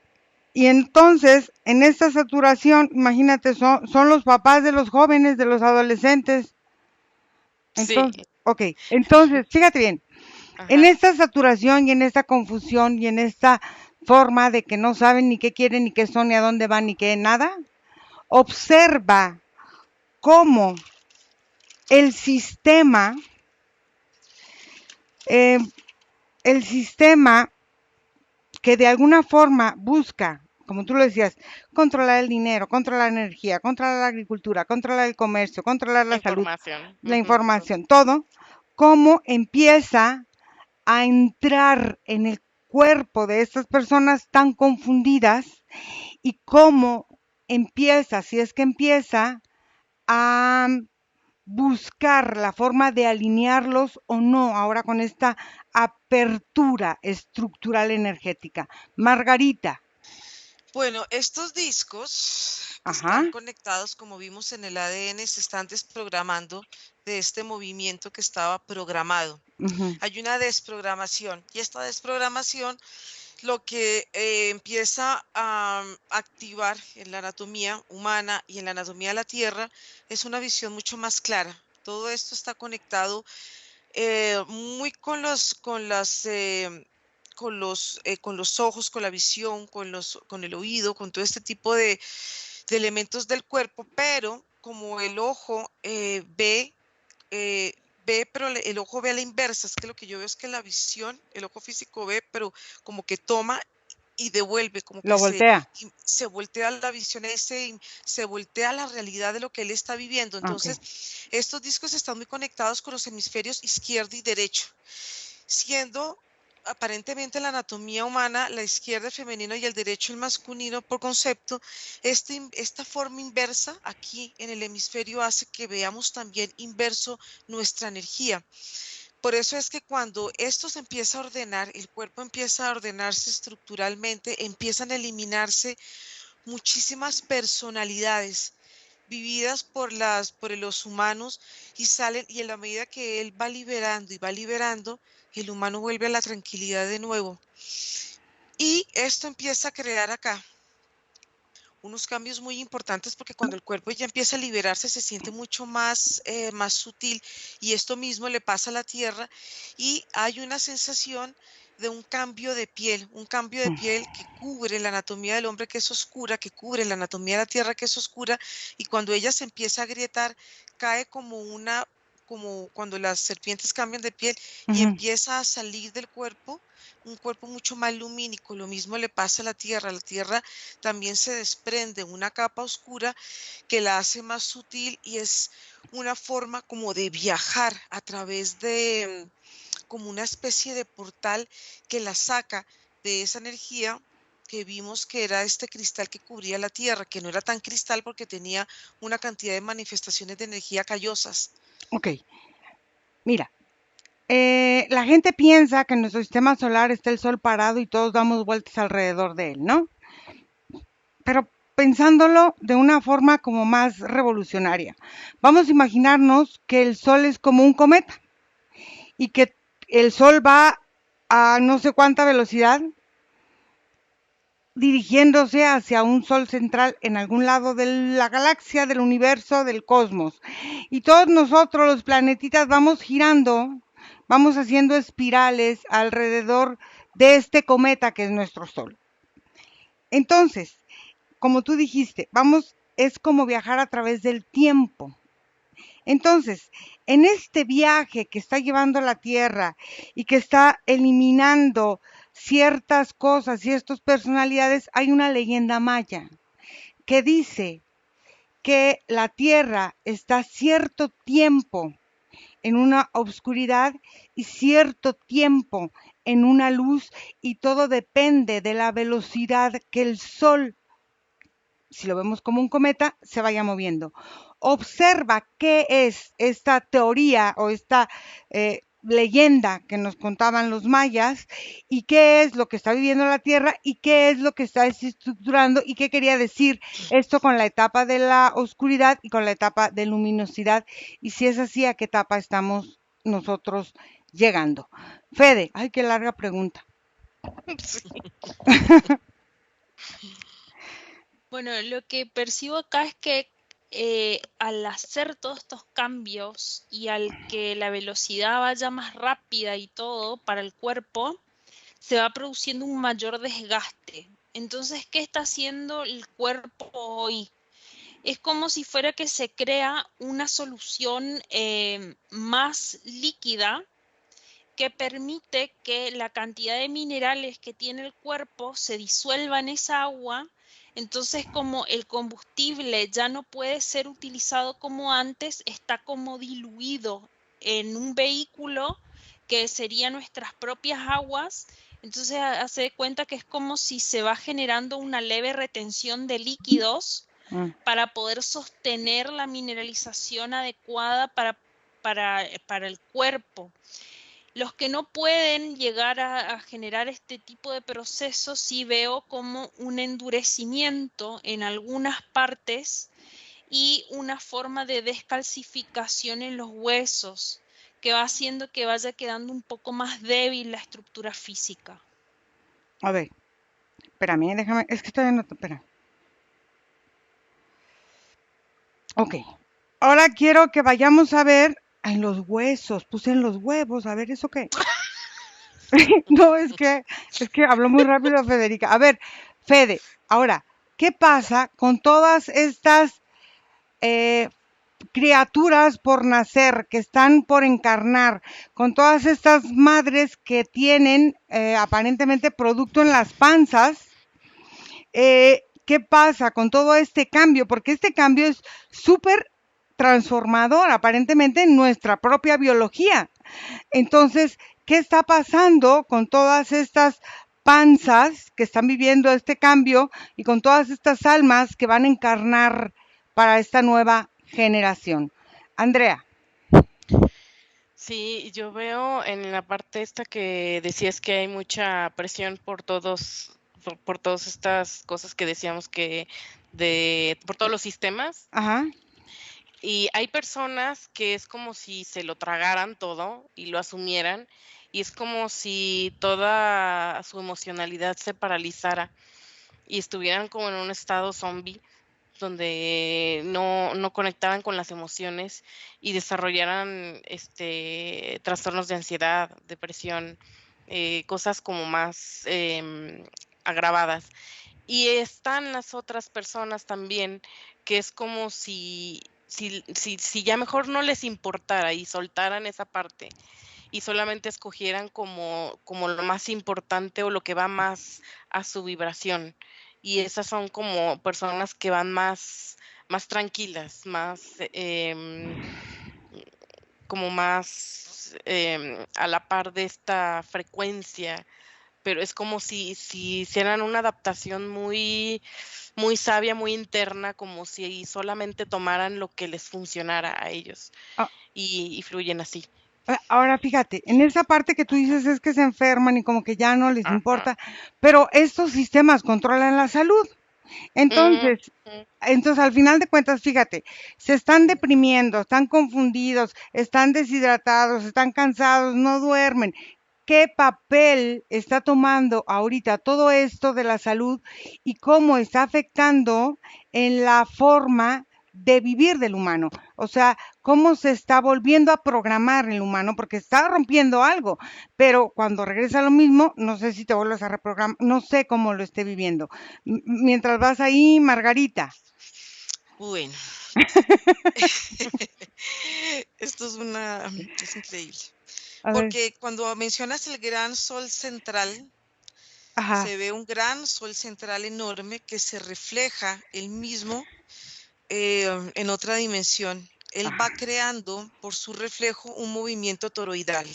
Speaker 1: Y entonces, en esta saturación, imagínate, son los papás de los jóvenes, de los adolescentes.
Speaker 3: Sí,
Speaker 1: Entonces, ok, entonces, fíjate bien, en
Speaker 3: ajá,
Speaker 1: esta saturación y en esta confusión y en esta forma de que no saben ni qué quieren, ni qué son, ni a dónde van, ni qué nada, observa cómo el sistema, eh, el sistema que de alguna forma busca, como tú lo decías, controlar el dinero, controlar la energía, controlar la agricultura, controlar el comercio, controlar
Speaker 3: la
Speaker 1: la salud,
Speaker 3: información.
Speaker 1: la
Speaker 3: Ujú,
Speaker 1: información, todo, cómo empieza a entrar en el cuerpo de estas personas tan confundidas y cómo empieza, si es que empieza, a buscar la forma de alinearlos o no ahora con esta apertura estructural energética. Margarita,
Speaker 4: Bueno, estos discos que
Speaker 1: ajá,
Speaker 4: están conectados, como vimos en el ADN, se están desprogramando de este movimiento que estaba programado.
Speaker 1: ujú,
Speaker 4: Hay una desprogramación y esta desprogramación lo que empieza a activar en la anatomía humana y en la anatomía de la Tierra es una visión mucho más clara. Todo esto está conectado muy con los ojos, con la visión, con el oído, con todo este tipo de elementos del cuerpo, pero como el ojo eh, ve, pero el ojo ve a la inversa, es que lo que yo veo es que la visión, el ojo físico ve, pero como que toma y devuelve, como que
Speaker 1: lo voltea.
Speaker 4: se voltea la visión, se voltea la realidad de lo que él está viviendo.
Speaker 1: Ok.
Speaker 4: Entonces, estos discos están muy conectados con los hemisferios izquierdo y derecho, siendo aparentemente la anatomía humana, la izquierda el femenino y el derecho el masculino por concepto, esta forma inversa aquí en el hemisferio hace que veamos también inverso nuestra energía. Por eso es que cuando esto se empieza a ordenar, el cuerpo empieza a ordenarse estructuralmente, empiezan a eliminarse muchísimas personalidades vividas por los humanos y salen, y en la medida que él va liberando y va liberando, el humano vuelve a la tranquilidad de nuevo. Y esto empieza a crear acá unos cambios muy importantes porque cuando el cuerpo ya empieza a liberarse se siente mucho más sutil, y esto mismo le pasa a la tierra y hay una sensación de un cambio de piel que cubre la anatomía del hombre que es oscura, que cubre la anatomía de la tierra que es oscura, y cuando ella se empieza a agrietar cae como cuando las serpientes cambian de piel y
Speaker 1: Ujú.
Speaker 4: empieza a salir del cuerpo un cuerpo mucho más lumínico. Lo mismo le pasa a la tierra también se desprende una capa oscura que la hace más sutil y es una forma como de viajar a través como una especie de portal que la saca de esa energía que vimos que era este cristal que cubría la Tierra, que no era tan cristal porque tenía una cantidad de manifestaciones de energía callosas.
Speaker 1: Ok, mira, la gente piensa que en nuestro sistema solar está el Sol parado y todos damos vueltas alrededor de él, ¿no? Pero pensándolo de una forma como más revolucionaria, vamos a imaginarnos que el Sol es como un cometa y que el Sol va a no sé cuánta velocidad dirigiéndose hacia un sol central en algún lado de la galaxia, del universo, del cosmos. Y todos nosotros, los planetitas, vamos girando, vamos haciendo espirales alrededor de este cometa que es nuestro Sol. Entonces, como tú dijiste, es como viajar a través del tiempo. Entonces, en este viaje que está llevando la Tierra y que está eliminando ciertas cosas y estas personalidades, hay una leyenda maya que dice que la Tierra está cierto tiempo en una oscuridad y cierto tiempo en una luz, y todo depende de la velocidad que el Sol, si lo vemos como un cometa, se vaya moviendo. Observa qué es esta teoría o esta leyenda que nos contaban los mayas, y qué es lo que está viviendo la Tierra y qué es lo que está desestructurando y qué quería decir esto con la etapa de la oscuridad y con la etapa de luminosidad, y si es así, a qué etapa estamos nosotros llegando. Fede, ay, qué larga pregunta.
Speaker 3: Sí.
Speaker 2: Bueno, lo que percibo acá es que al hacer todos estos cambios y al que la velocidad vaya más rápida y todo para el cuerpo, se va produciendo un mayor desgaste. Entonces, ¿qué está haciendo el cuerpo hoy? Es como si fuera que se crea una solución más líquida que permite que la cantidad de minerales que tiene el cuerpo se disuelva en esa agua. Entonces, como el combustible ya no puede ser utilizado como antes, está como diluido en un vehículo que serían nuestras propias aguas. Entonces, hace de cuenta que es como si se va generando una leve retención de líquidos para poder sostener la mineralización adecuada para el cuerpo. Los que no pueden llegar a generar este tipo de procesos, sí veo como un endurecimiento en algunas partes y una forma de descalcificación en los huesos, que va haciendo que vaya quedando un poco más débil la estructura física.
Speaker 1: A ver, espérame, déjame, es que estoy en otro, espera. Ok, ahora quiero que vayamos a ver en los huesos, puse en los huevos, a ver, ¿eso qué? No, es que habló muy rápido Federica. A ver, Fede, ahora, ¿qué pasa con todas estas criaturas por nacer, que están por encarnar, con todas estas madres que tienen aparentemente producto en las panzas? ¿Qué pasa con todo este cambio? Porque este cambio es súper transformador, aparentemente, en nuestra propia biología. Entonces, ¿qué está pasando con todas estas panzas que están viviendo este cambio y con todas estas almas que van a encarnar para esta nueva generación? Andrea.
Speaker 3: Sí, yo veo en la parte esta que decías que hay mucha presión por todas estas cosas que decíamos por todos los sistemas.
Speaker 1: Ajá.
Speaker 3: Y hay personas que es como si se lo tragaran todo y lo asumieran, y es como si toda su emocionalidad se paralizara y estuvieran como en un estado zombie donde no conectaran con las emociones y desarrollaran trastornos de ansiedad, depresión, cosas como más agravadas. Y están las otras personas también, que es como si ya mejor no les importara y soltaran esa parte y solamente escogieran como lo más importante o lo que va más a su vibración. Y esas son como personas que van más tranquilas, como más a la par de esta frecuencia pero es como si hicieran una adaptación muy, muy sabia, muy interna, como si solamente tomaran lo que les funcionara a ellos
Speaker 1: Ah,
Speaker 3: y fluyen así.
Speaker 1: Ahora fíjate, en esa parte que tú dices es que se enferman y como que ya no les
Speaker 3: Ajá.
Speaker 1: importa, pero estos sistemas controlan la salud.
Speaker 3: Ujú,
Speaker 1: Entonces, al final de cuentas, fíjate, se están deprimiendo, están confundidos, están deshidratados, están cansados, no duermen. ¿Qué papel está tomando ahorita todo esto de la salud y cómo está afectando en la forma de vivir del humano? O sea, cómo se está volviendo a programar el humano, porque está rompiendo algo, pero cuando regresa a lo mismo, no sé si te vuelves a reprogramar, no sé cómo lo esté viviendo. Mientras vas ahí, Margarita.
Speaker 4: Bueno, esto es increíble.
Speaker 1: A ver,
Speaker 4: Porque cuando mencionas el gran sol central,
Speaker 1: ajá,
Speaker 4: se ve un gran sol central enorme que se refleja él mismo en otra dimensión. Él va
Speaker 1: ajá,
Speaker 4: creando por su reflejo un movimiento toroidal.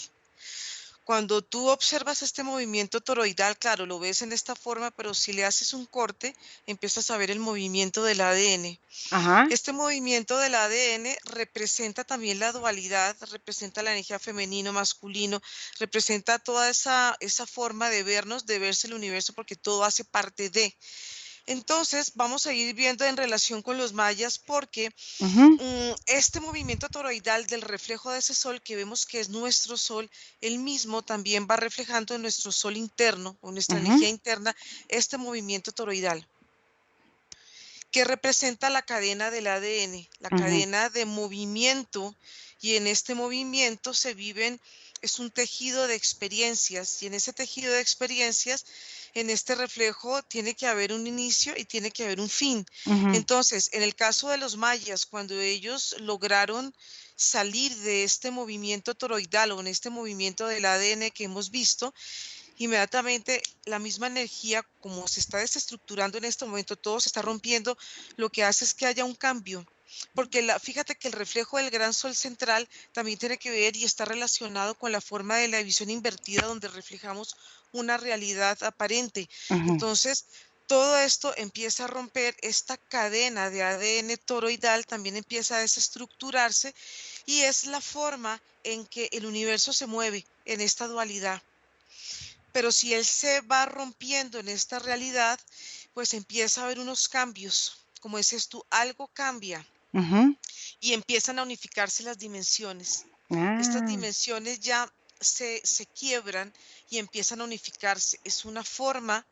Speaker 4: Cuando tú observas este movimiento toroidal, claro, lo ves en esta forma, pero si le haces un corte, empiezas a ver el movimiento del ADN.
Speaker 1: ajá,
Speaker 4: Este movimiento del ADN representa también la dualidad, representa la energía femenino-masculino, representa toda esa forma de vernos, de verse el universo, porque todo hace parte de. Entonces, vamos a ir viendo en relación con los mayas, porque
Speaker 1: ujú,
Speaker 4: este movimiento toroidal del reflejo de ese sol que vemos que es nuestro sol, él mismo también va reflejando en nuestro sol interno o nuestra
Speaker 1: ujú,
Speaker 4: energía interna este movimiento toroidal que representa la cadena del ADN, la
Speaker 1: ujú,
Speaker 4: cadena de movimiento, y en este movimiento es un tejido de experiencias, y en ese tejido de experiencias, en este reflejo, tiene que haber un inicio y tiene que haber un fin.
Speaker 1: ujú,
Speaker 4: Entonces, en el caso de los mayas, cuando ellos lograron salir de este movimiento toroidal o en este movimiento del ADN que hemos visto, inmediatamente la misma energía, como se está desestructurando en este momento, todo se está rompiendo, lo que hace es que haya un cambio. Porque fíjate que el reflejo del gran sol central también tiene que ver y está relacionado con la forma de la visión invertida donde reflejamos una realidad aparente.
Speaker 1: ujú.
Speaker 4: Entonces, todo esto empieza a romper, esta cadena de ADN toroidal también empieza a desestructurarse y es la forma en que el universo se mueve en esta dualidad. Pero si él se va rompiendo en esta realidad, pues empieza a haber unos cambios. Como dices tú, algo cambia
Speaker 1: Ujú.
Speaker 4: y empiezan a unificarse las dimensiones. Estas
Speaker 1: Ah,
Speaker 4: dimensiones ya se quiebran y empiezan a unificarse. Es una forma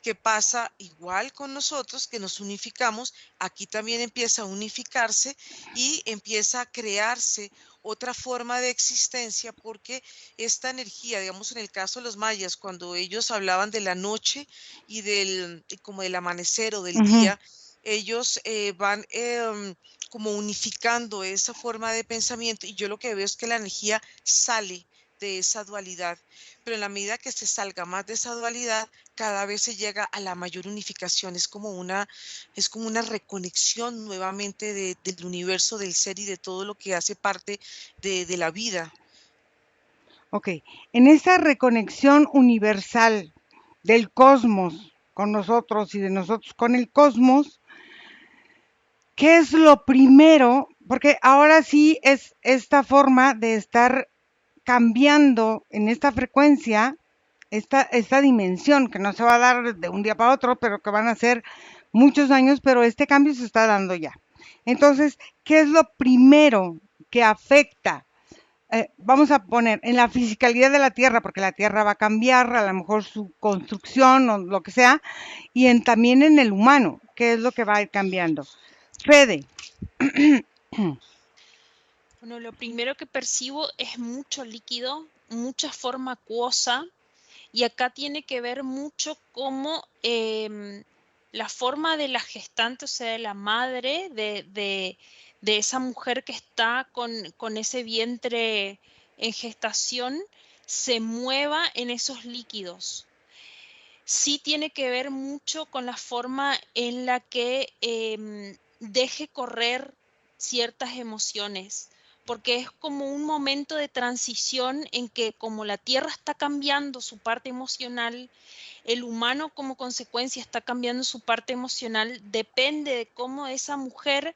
Speaker 4: que pasa igual con nosotros, que nos unificamos, aquí también empieza a unificarse y empieza a crearse otra forma de existencia, porque esta energía, digamos en el caso de los mayas, cuando ellos hablaban de la noche y como del amanecer o del
Speaker 1: ujú.
Speaker 4: día, ellos van como unificando esa forma de pensamiento, y yo lo que veo es que la energía sale de esa dualidad, pero en la medida que se salga más de esa dualidad, cada vez se llega a la mayor unificación. Es como una reconexión nuevamente del universo, del ser y de todo lo que hace parte de la vida.
Speaker 1: Ok, en esa reconexión universal del cosmos con nosotros y de nosotros con el cosmos, ¿qué es lo primero? Porque ahora sí es esta forma de estar cambiando en esta frecuencia, esta dimensión que no se va a dar de un día para otro, pero que van a ser muchos años, pero este cambio se está dando ya. Entonces, ¿qué es lo primero que afecta? Vamos a poner en la fisicalidad de la Tierra, porque la Tierra va a cambiar, a lo mejor su construcción o lo que sea, y también en el humano, ¿qué es lo que va a ir cambiando? Fede.
Speaker 2: Bueno, lo primero que percibo es mucho líquido, mucha forma acuosa, y acá tiene que ver mucho cómo la forma de la gestante, o sea, de la madre, de esa mujer que está con ese vientre en gestación, se mueva en esos líquidos. Sí tiene que ver mucho con la forma en la que deje correr ciertas emociones, porque es como un momento de transición en que como la Tierra está cambiando su parte emocional, el humano como consecuencia está cambiando su parte emocional, depende de cómo esa mujer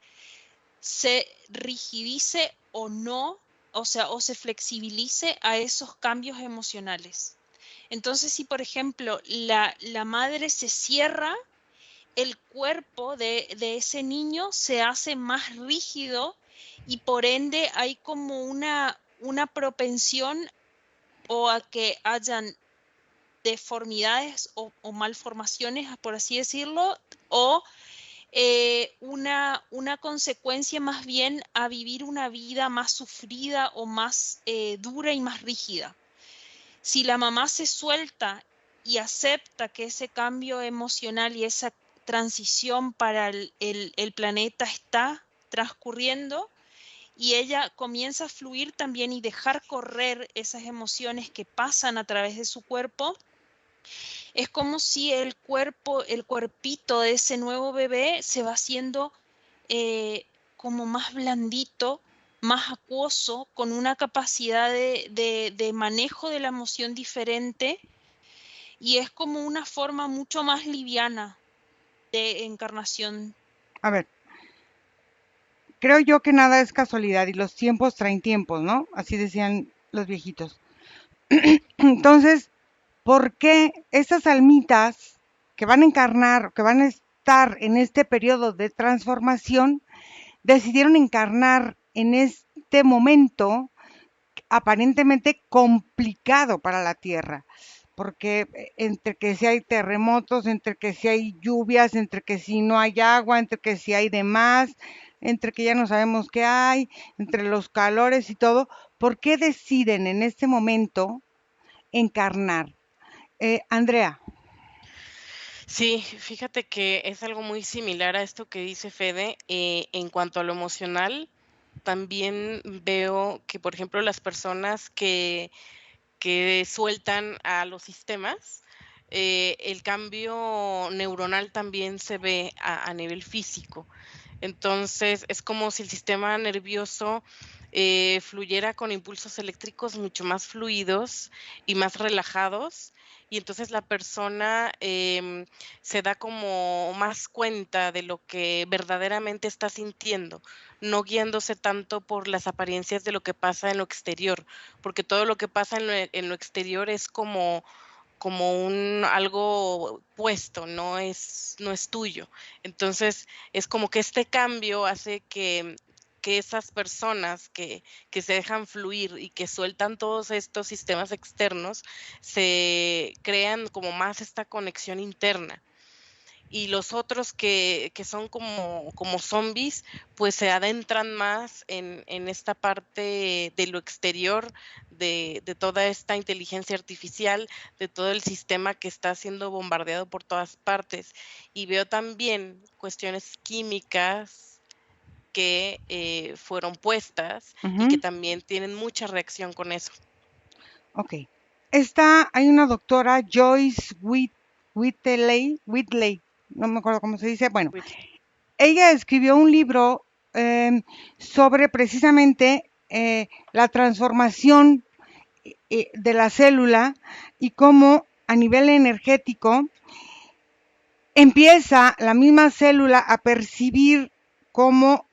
Speaker 2: se rigidice o no, o sea, o se flexibilice a esos cambios emocionales. Entonces, si por ejemplo la madre se cierra, el cuerpo de ese niño se hace más rígido y por ende hay como una propensión o a que hayan deformidades o malformaciones, por así decirlo, o una consecuencia más bien a vivir una vida más sufrida o más dura y más rígida. Si la mamá se suelta y acepta que ese cambio emocional y esa transición para el planeta está transcurriendo y ella comienza a fluir también y dejar correr esas emociones que pasan a través de su cuerpo, es como si el cuerpo, el cuerpito de ese nuevo bebé se va haciendo como más blandito, más acuoso, con una capacidad de manejo de la emoción diferente y es como una forma mucho más liviana de encarnación.
Speaker 1: A ver, creo yo que nada es casualidad y los tiempos traen tiempos, ¿no? Así decían los viejitos. Entonces, ¿por qué estas almitas que van a encarnar, que van a estar en este periodo de transformación, decidieron encarnar en este momento aparentemente complicado para la Tierra? Porque entre que si hay terremotos, entre que si hay lluvias, entre que si no hay agua, entre que si hay de más, entre que ya no sabemos qué hay, entre los calores y todo, ¿por qué deciden en este momento encarnar? Andrea.
Speaker 3: Sí, fíjate que es algo muy similar a esto que dice Fede. En cuanto a lo emocional, también veo que, por ejemplo, las personas que sueltan a los sistemas, el cambio neuronal también se ve a nivel físico. Entonces, es como si el sistema nervioso fluyera con impulsos eléctricos mucho más fluidos y más relajados. Y entonces la persona se da como más cuenta de lo que verdaderamente está sintiendo, no guiándose tanto por las apariencias de lo que pasa en lo exterior, porque todo lo que pasa en lo exterior es como un algo puesto, no es tuyo. Entonces, es como que este cambio hace que esas personas que se dejan fluir y que sueltan todos estos sistemas externos, se crean como más esta conexión interna. Y los otros que son como zombies, pues se adentran más en esta parte de lo exterior, de toda esta inteligencia artificial, de todo el sistema que está siendo bombardeado por todas partes. Y veo también cuestiones químicas que fueron puestas y que también tienen mucha reacción con eso.
Speaker 1: Ok. Hay una doctora, Joyce Whitley, no me acuerdo cómo se dice. Bueno, ella escribió un libro sobre precisamente la transformación de la célula y cómo a nivel energético empieza la misma célula a percibir como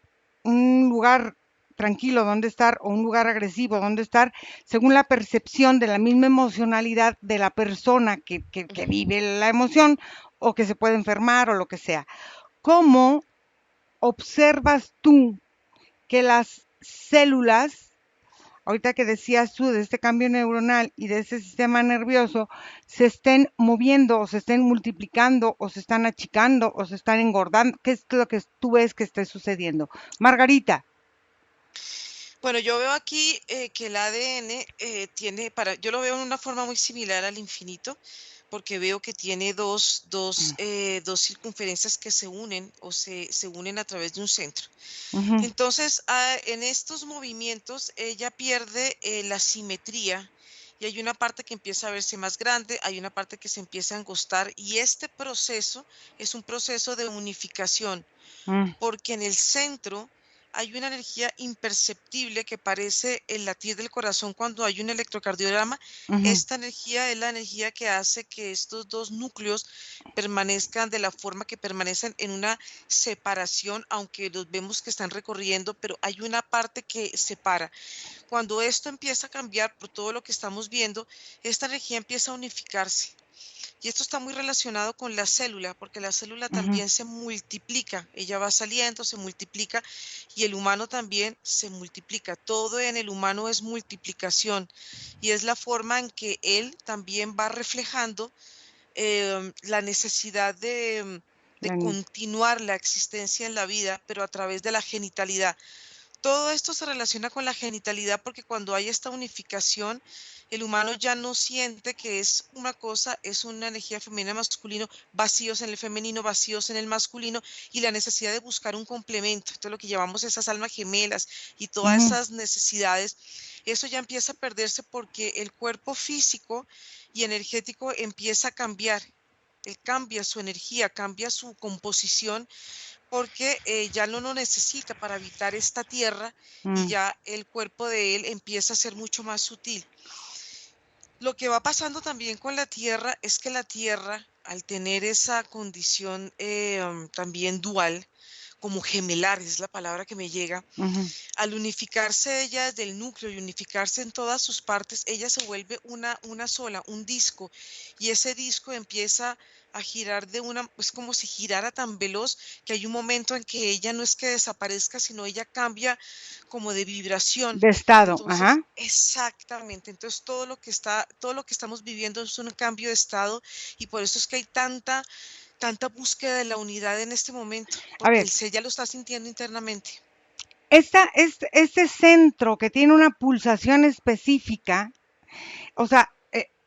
Speaker 1: un lugar tranquilo donde estar o un lugar agresivo donde estar, según la percepción de la misma emocionalidad de la persona que vive la emoción o que se puede enfermar o lo que sea. ¿Cómo observas tú que las células, ahorita que decías tú de este cambio neuronal y de ese sistema nervioso, se estén moviendo o se estén multiplicando o se están achicando o se están engordando? ¿Qué es lo que tú ves que esté sucediendo? Margarita.
Speaker 4: Bueno, yo veo aquí que el ADN yo lo veo de una forma muy similar al infinito, porque veo que tiene dos circunferencias que se unen o se unen a través de un centro. Entonces, en estos movimientos, ella pierde la simetría y hay una parte que empieza a verse más grande, hay una parte que se empieza a angostar y este proceso es un proceso de unificación, porque en el centro hay una energía imperceptible que parece el latir del corazón cuando hay un electrocardiograma.
Speaker 1: Ujú,
Speaker 4: Esta energía es la energía que hace que estos dos núcleos permanezcan de la forma que permanecen en una separación, aunque los vemos que están recorriendo, pero hay una parte que separa. Cuando esto empieza a cambiar por todo lo que estamos viendo, esta energía empieza a unificarse. Y esto está muy relacionado con la célula, porque la célula
Speaker 1: ujú,
Speaker 4: también se multiplica. Ella va saliendo, se multiplica y el humano también se multiplica. Todo en el humano es multiplicación y es la forma en que él también va reflejando la necesidad de
Speaker 1: la ni-
Speaker 4: continuar la existencia en la vida, pero a través de la genitalidad. Todo esto se relaciona con la genitalidad porque cuando hay esta unificación, el humano ya no siente que es una cosa, es una energía femenina masculino, vacíos en el femenino, vacíos en el masculino y la necesidad de buscar un complemento. Entonces lo que llamamos esas almas gemelas y todas
Speaker 1: ujú,
Speaker 4: esas necesidades, eso ya empieza a perderse porque el cuerpo físico y energético empieza a cambiar. Él cambia su energía, cambia su composición porque ya no lo necesita para habitar esta tierra y
Speaker 1: mm,
Speaker 4: ya el cuerpo de él empieza a ser mucho más sutil. Lo que va pasando también con la tierra es que la tierra, al tener esa condición también dual, como gemelar es la palabra que me llega,
Speaker 1: ujú.
Speaker 4: al unificarse ella desde el núcleo y unificarse en todas sus partes, ella se vuelve una sola, un disco, y ese disco empieza a girar es como si girara tan veloz que hay un momento en que ella no es que desaparezca, sino ella cambia como de vibración.
Speaker 1: De estado, ajá.
Speaker 4: Entonces, exactamente, entonces todo lo que estamos viviendo es un cambio de estado y por eso es que hay tanta búsqueda de la unidad en este momento,
Speaker 1: A
Speaker 4: porque
Speaker 1: ver,
Speaker 4: el ser ya lo está sintiendo internamente.
Speaker 1: este centro que tiene una pulsación específica, o sea,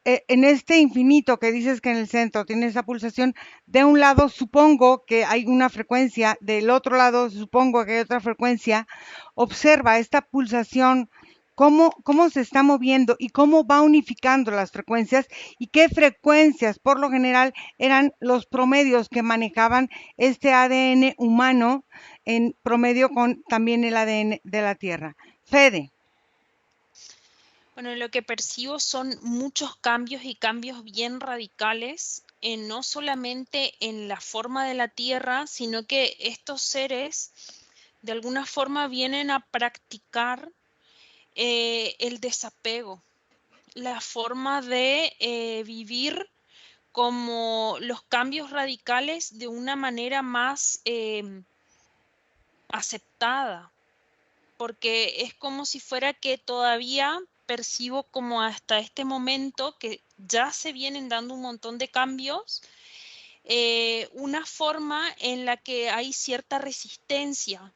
Speaker 1: en este infinito que dices que en el centro tiene esa pulsación, de un lado supongo que hay una frecuencia, del otro lado supongo que hay otra frecuencia. Observa esta pulsación, cómo se está moviendo y cómo va unificando las frecuencias y qué frecuencias por lo general eran los promedios que manejaban este ADN humano en promedio con también el ADN de la Tierra. Fede.
Speaker 2: Bueno, lo que percibo son muchos cambios y cambios bien radicales, no solamente en la forma de la Tierra, sino que estos seres de alguna forma vienen a practicar el desapego, la forma de vivir como los cambios radicales de una manera más aceptada, porque es como si fuera que todavía percibo como hasta este momento que ya se vienen dando un montón de cambios, una forma en la que hay cierta resistencia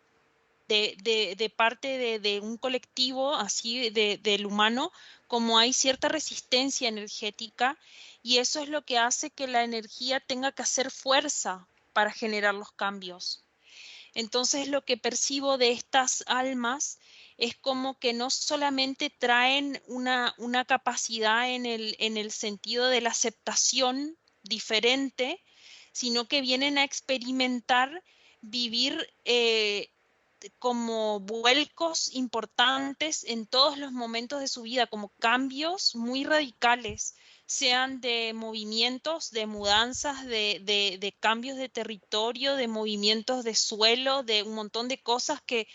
Speaker 2: de parte de un colectivo así del humano, como hay cierta resistencia energética y eso es lo que hace que la energía tenga que hacer fuerza para generar los cambios. Entonces lo que percibo de estas almas es como que no solamente traen una capacidad en el sentido de la aceptación diferente, sino que vienen a experimentar vivir como vuelcos importantes en todos los momentos de su vida, como cambios muy radicales, sean de movimientos, de mudanzas, de cambios de territorio, de movimientos de suelo, de un montón de cosas que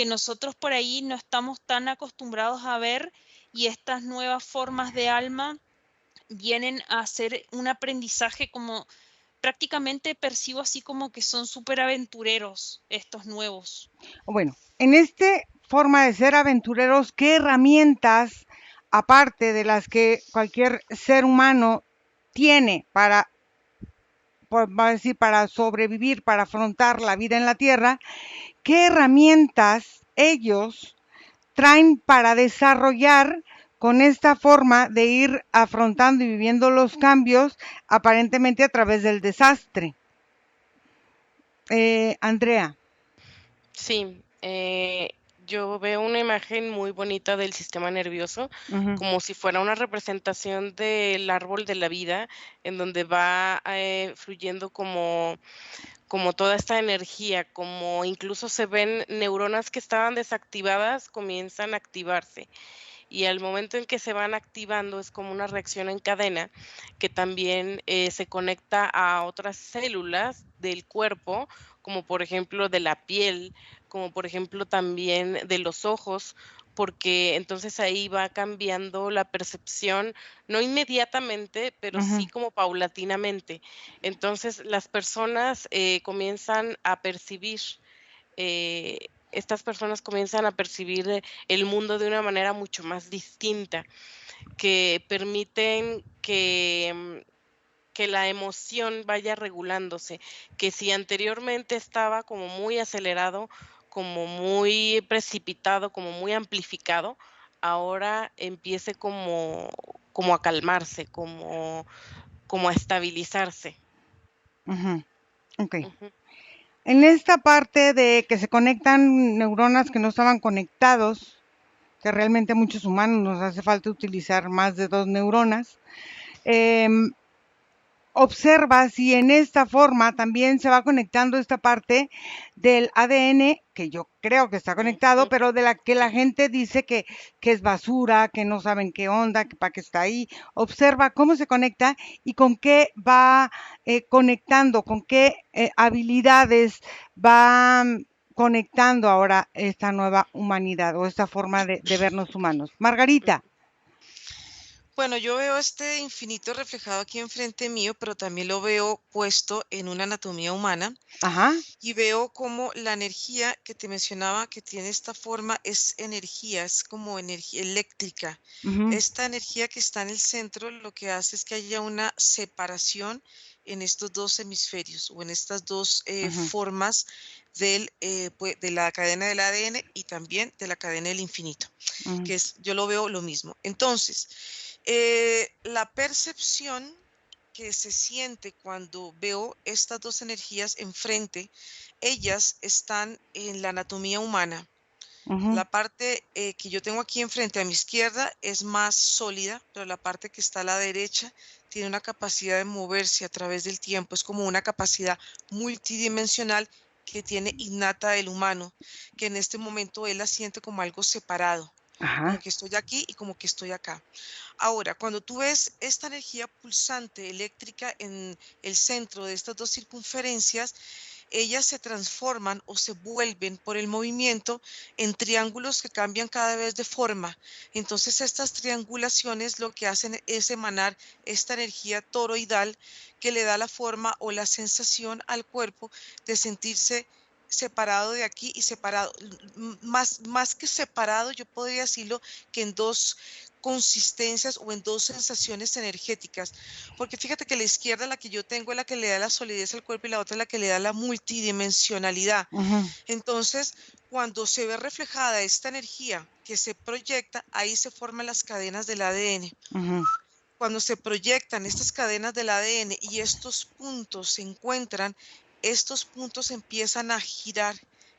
Speaker 2: nosotros por ahí no estamos tan acostumbrados a ver y estas nuevas formas de alma vienen a hacer un aprendizaje como prácticamente percibo así como que son súper aventureros estos nuevos.
Speaker 1: Bueno, en esta forma de ser aventureros, ¿qué herramientas, aparte de las que cualquier ser humano tiene para, va a decir, para sobrevivir, para afrontar la vida en la Tierra, qué herramientas ellos traen para desarrollar con esta forma de ir afrontando y viviendo los cambios aparentemente a través del desastre? Andrea.
Speaker 3: Sí, yo veo una imagen muy bonita del sistema nervioso,
Speaker 1: Ujú,
Speaker 3: como si fuera una representación del árbol de la vida, en donde va fluyendo como toda esta energía, como incluso se ven neuronas que estaban desactivadas, comienzan a activarse. Y al momento en que se van activando es como una reacción en cadena que también se conecta a otras células del cuerpo, como por ejemplo de la piel, como por ejemplo también de los ojos, porque entonces ahí va cambiando la percepción, no inmediatamente, pero sí
Speaker 1: Ujú,
Speaker 3: como paulatinamente. Entonces las personas comienzan a percibir estas personas comienzan a percibir el mundo de una manera mucho más distinta, que permiten que la emoción vaya regulándose, que si anteriormente estaba como muy acelerado, como muy precipitado, como muy amplificado, ahora empiece como a calmarse, como a estabilizarse.
Speaker 1: ujú. Ok.
Speaker 3: Ujú,
Speaker 1: En esta parte de que se conectan neuronas que no estaban conectados, que realmente a muchos humanos nos hace falta utilizar más de 2 neuronas, em, observa si en esta forma también se va conectando esta parte del ADN, que yo creo que está conectado,
Speaker 3: ujú.
Speaker 1: pero de la que la gente dice que es basura, que no saben qué onda, que para qué está ahí. Observa cómo se conecta y con qué va conectando, con qué habilidades va conectando ahora esta nueva humanidad o esta forma de vernos humanos. Margarita.
Speaker 4: Bueno, yo veo este infinito reflejado aquí enfrente mío, pero también lo veo puesto en una anatomía humana
Speaker 1: Ajá.
Speaker 4: y veo como la energía que te mencionaba que tiene esta forma es energía, es como energía eléctrica.
Speaker 1: Ujú,
Speaker 4: Esta energía que está en el centro lo que hace es que haya una separación en estos dos hemisferios o en estas dos
Speaker 1: ujú,
Speaker 4: formas de la cadena del ADN y también de la cadena del infinito,
Speaker 1: ujú,
Speaker 4: que es, yo lo veo lo mismo. Entonces, la percepción que se siente cuando veo estas dos energías enfrente, ellas están en la anatomía humana.
Speaker 1: ujú,
Speaker 4: La parte que yo tengo aquí enfrente a mi izquierda es más sólida, pero la parte que está a la derecha tiene una capacidad de moverse a través del tiempo. Es como una capacidad multidimensional que tiene innata el humano, que en este momento él la siente como algo separado, como
Speaker 1: ajá.
Speaker 4: que estoy aquí y como que estoy acá. Ahora, cuando tú ves esta energía pulsante eléctrica en el centro de estas dos circunferencias, ellas se transforman o se vuelven por el movimiento en triángulos que cambian cada vez de forma. Entonces, estas triangulaciones lo que hacen es emanar esta energía toroidal que le da la forma o la sensación al cuerpo de sentirse separado de aquí y separado, más que separado, yo podría decirlo que en dos consistencias o en dos sensaciones energéticas, porque fíjate que la izquierda, la que yo tengo, es la que le da la solidez al cuerpo y la otra es la que le da la multidimensionalidad.
Speaker 1: Ujú,
Speaker 4: Entonces, cuando se ve reflejada esta energía que se proyecta, ahí se forman las cadenas del ADN.
Speaker 1: ujú,
Speaker 4: Cuando se proyectan estas cadenas del ADN y estos puntos se encuentran, estos puntos empiezan a girar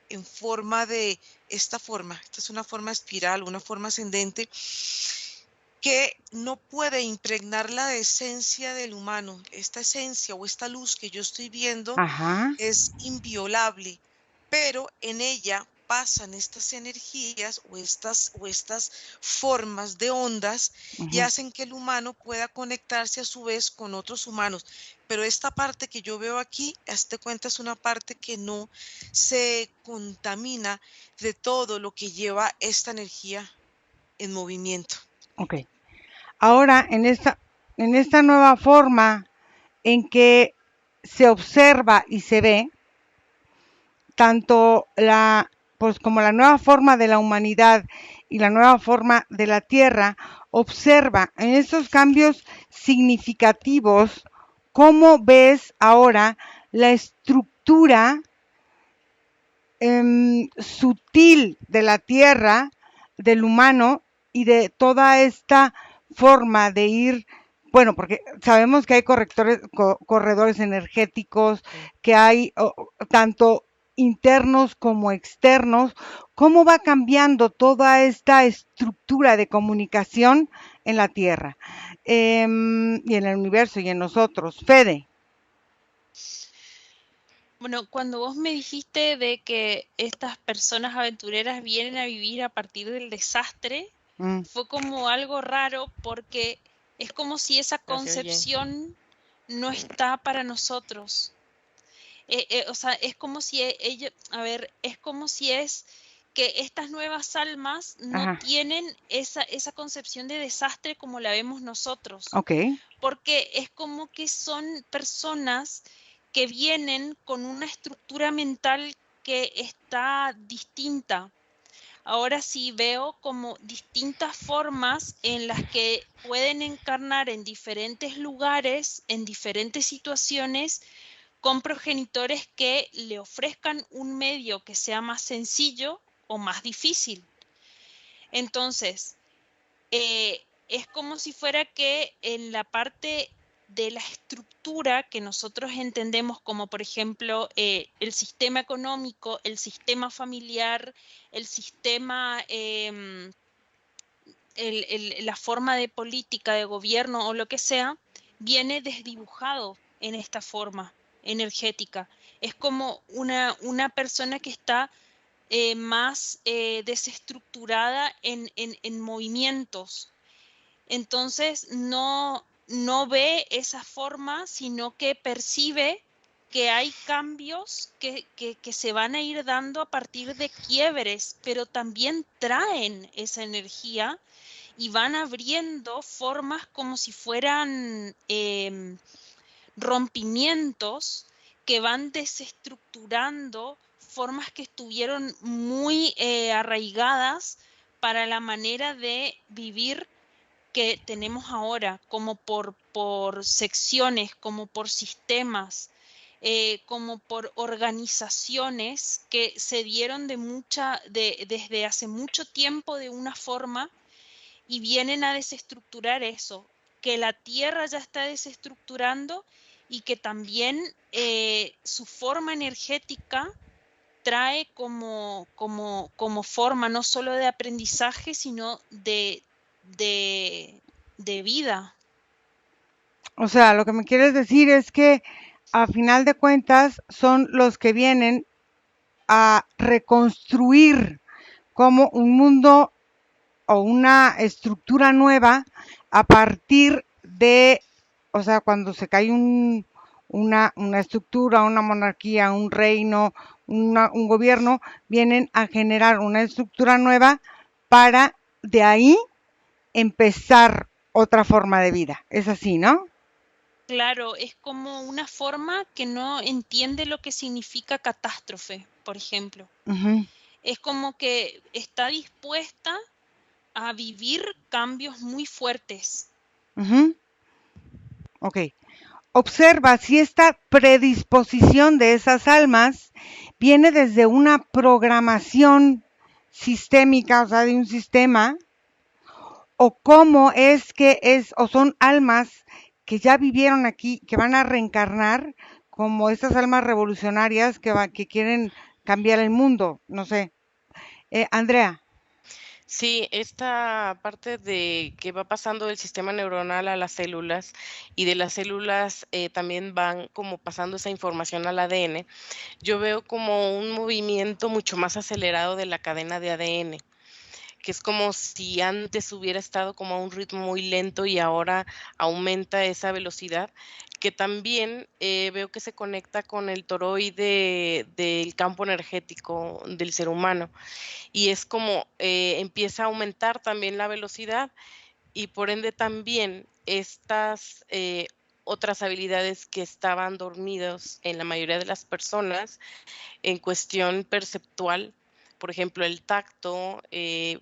Speaker 4: en forma de esta forma. Esta es una forma espiral, una forma ascendente que no puede impregnar la esencia del humano. Esta esencia o esta luz que yo estoy viendo
Speaker 1: ajá,
Speaker 4: es inviolable, pero en ella pasan estas energías o estas formas de ondas y
Speaker 1: ujú,
Speaker 4: hacen que el humano pueda conectarse a su vez con otros humanos. Pero esta parte que yo veo aquí, hazte cuenta, es una parte que no se contamina de todo lo que lleva esta energía en movimiento.
Speaker 1: ok. Ahora, en esta nueva forma en que se observa y se ve, tanto pues como la nueva forma de la humanidad y la nueva forma de la Tierra, observa en estos cambios significativos cómo ves ahora la estructura sutil de la Tierra, del humano y de toda esta forma de ir, bueno, porque sabemos que hay corredores energéticos, que hay tanto internos como externos, cómo va cambiando toda esta estructura de comunicación en la Tierra y en el universo y en nosotros. Fede.
Speaker 2: Bueno, cuando vos me dijiste de que estas personas aventureras vienen a vivir a partir del desastre,
Speaker 1: Mm,
Speaker 2: fue como algo raro porque es como si esa
Speaker 3: Así oye.
Speaker 2: concepción no está para nosotros. O sea, es como si a ver, es como si es que estas nuevas almas no
Speaker 1: ajá,
Speaker 2: tienen esa concepción de desastre como la vemos nosotros,
Speaker 1: ok,
Speaker 2: porque es como que son personas que vienen con una estructura mental que está distinta. Ahora sí veo como distintas formas en las que pueden encarnar en diferentes lugares, en diferentes situaciones, con progenitores que le ofrezcan un medio que sea más sencillo o más difícil. Entonces, es como si fuera que en la parte de la estructura que nosotros entendemos como, por ejemplo, el sistema económico, el sistema familiar, el sistema, la forma de política, de gobierno o lo que sea, viene desdibujado en esta forma energética. Es como una persona que está más desestructurada en movimientos. Entonces no ve esa forma, sino que percibe que hay cambios que se van a ir dando a partir de quiebres, pero también traen esa energía y van abriendo formas como si fueran rompimientos que van desestructurando formas que estuvieron muy arraigadas para la manera de vivir que tenemos ahora, como por secciones, como por sistemas, como por organizaciones que se dieron desde hace mucho tiempo de una forma y vienen a desestructurar eso, que la Tierra ya está desestructurando y que también su forma energética trae como forma no solo de aprendizaje, sino de, de vida.
Speaker 1: o sea, lo que me quieres decir es que a final de cuentas son los que vienen a reconstruir como un mundo o una estructura nueva a partir de, o sea, cuando se cae una estructura, una monarquía, un reino, un gobierno, vienen a generar una estructura nueva para de ahí empezar otra forma de vida. Es así, ¿no?
Speaker 2: Claro, es como una forma que no entiende lo que significa catástrofe, por ejemplo.
Speaker 1: Ujú,
Speaker 2: Es como que está dispuesta a vivir cambios muy fuertes.
Speaker 1: ujú. Ok. Observa si esta predisposición de esas almas viene desde una programación sistémica, o sea, de un sistema, o cómo es que es, o son almas que ya vivieron aquí, que van a reencarnar, como estas almas revolucionarias que quieren cambiar el mundo, no sé. Andrea.
Speaker 3: Sí, esta parte de que va pasando del sistema neuronal a las células y de las células también van como pasando esa información al ADN, yo veo como un movimiento mucho más acelerado de la cadena de ADN, que es como si antes hubiera estado como a un ritmo muy lento y ahora aumenta esa velocidad, que también veo que se conecta con el toroide del campo energético del ser humano y es como empieza a aumentar también la velocidad y por ende también estas otras habilidades que estaban dormidos en la mayoría de las personas en cuestión perceptual, por ejemplo, el tacto,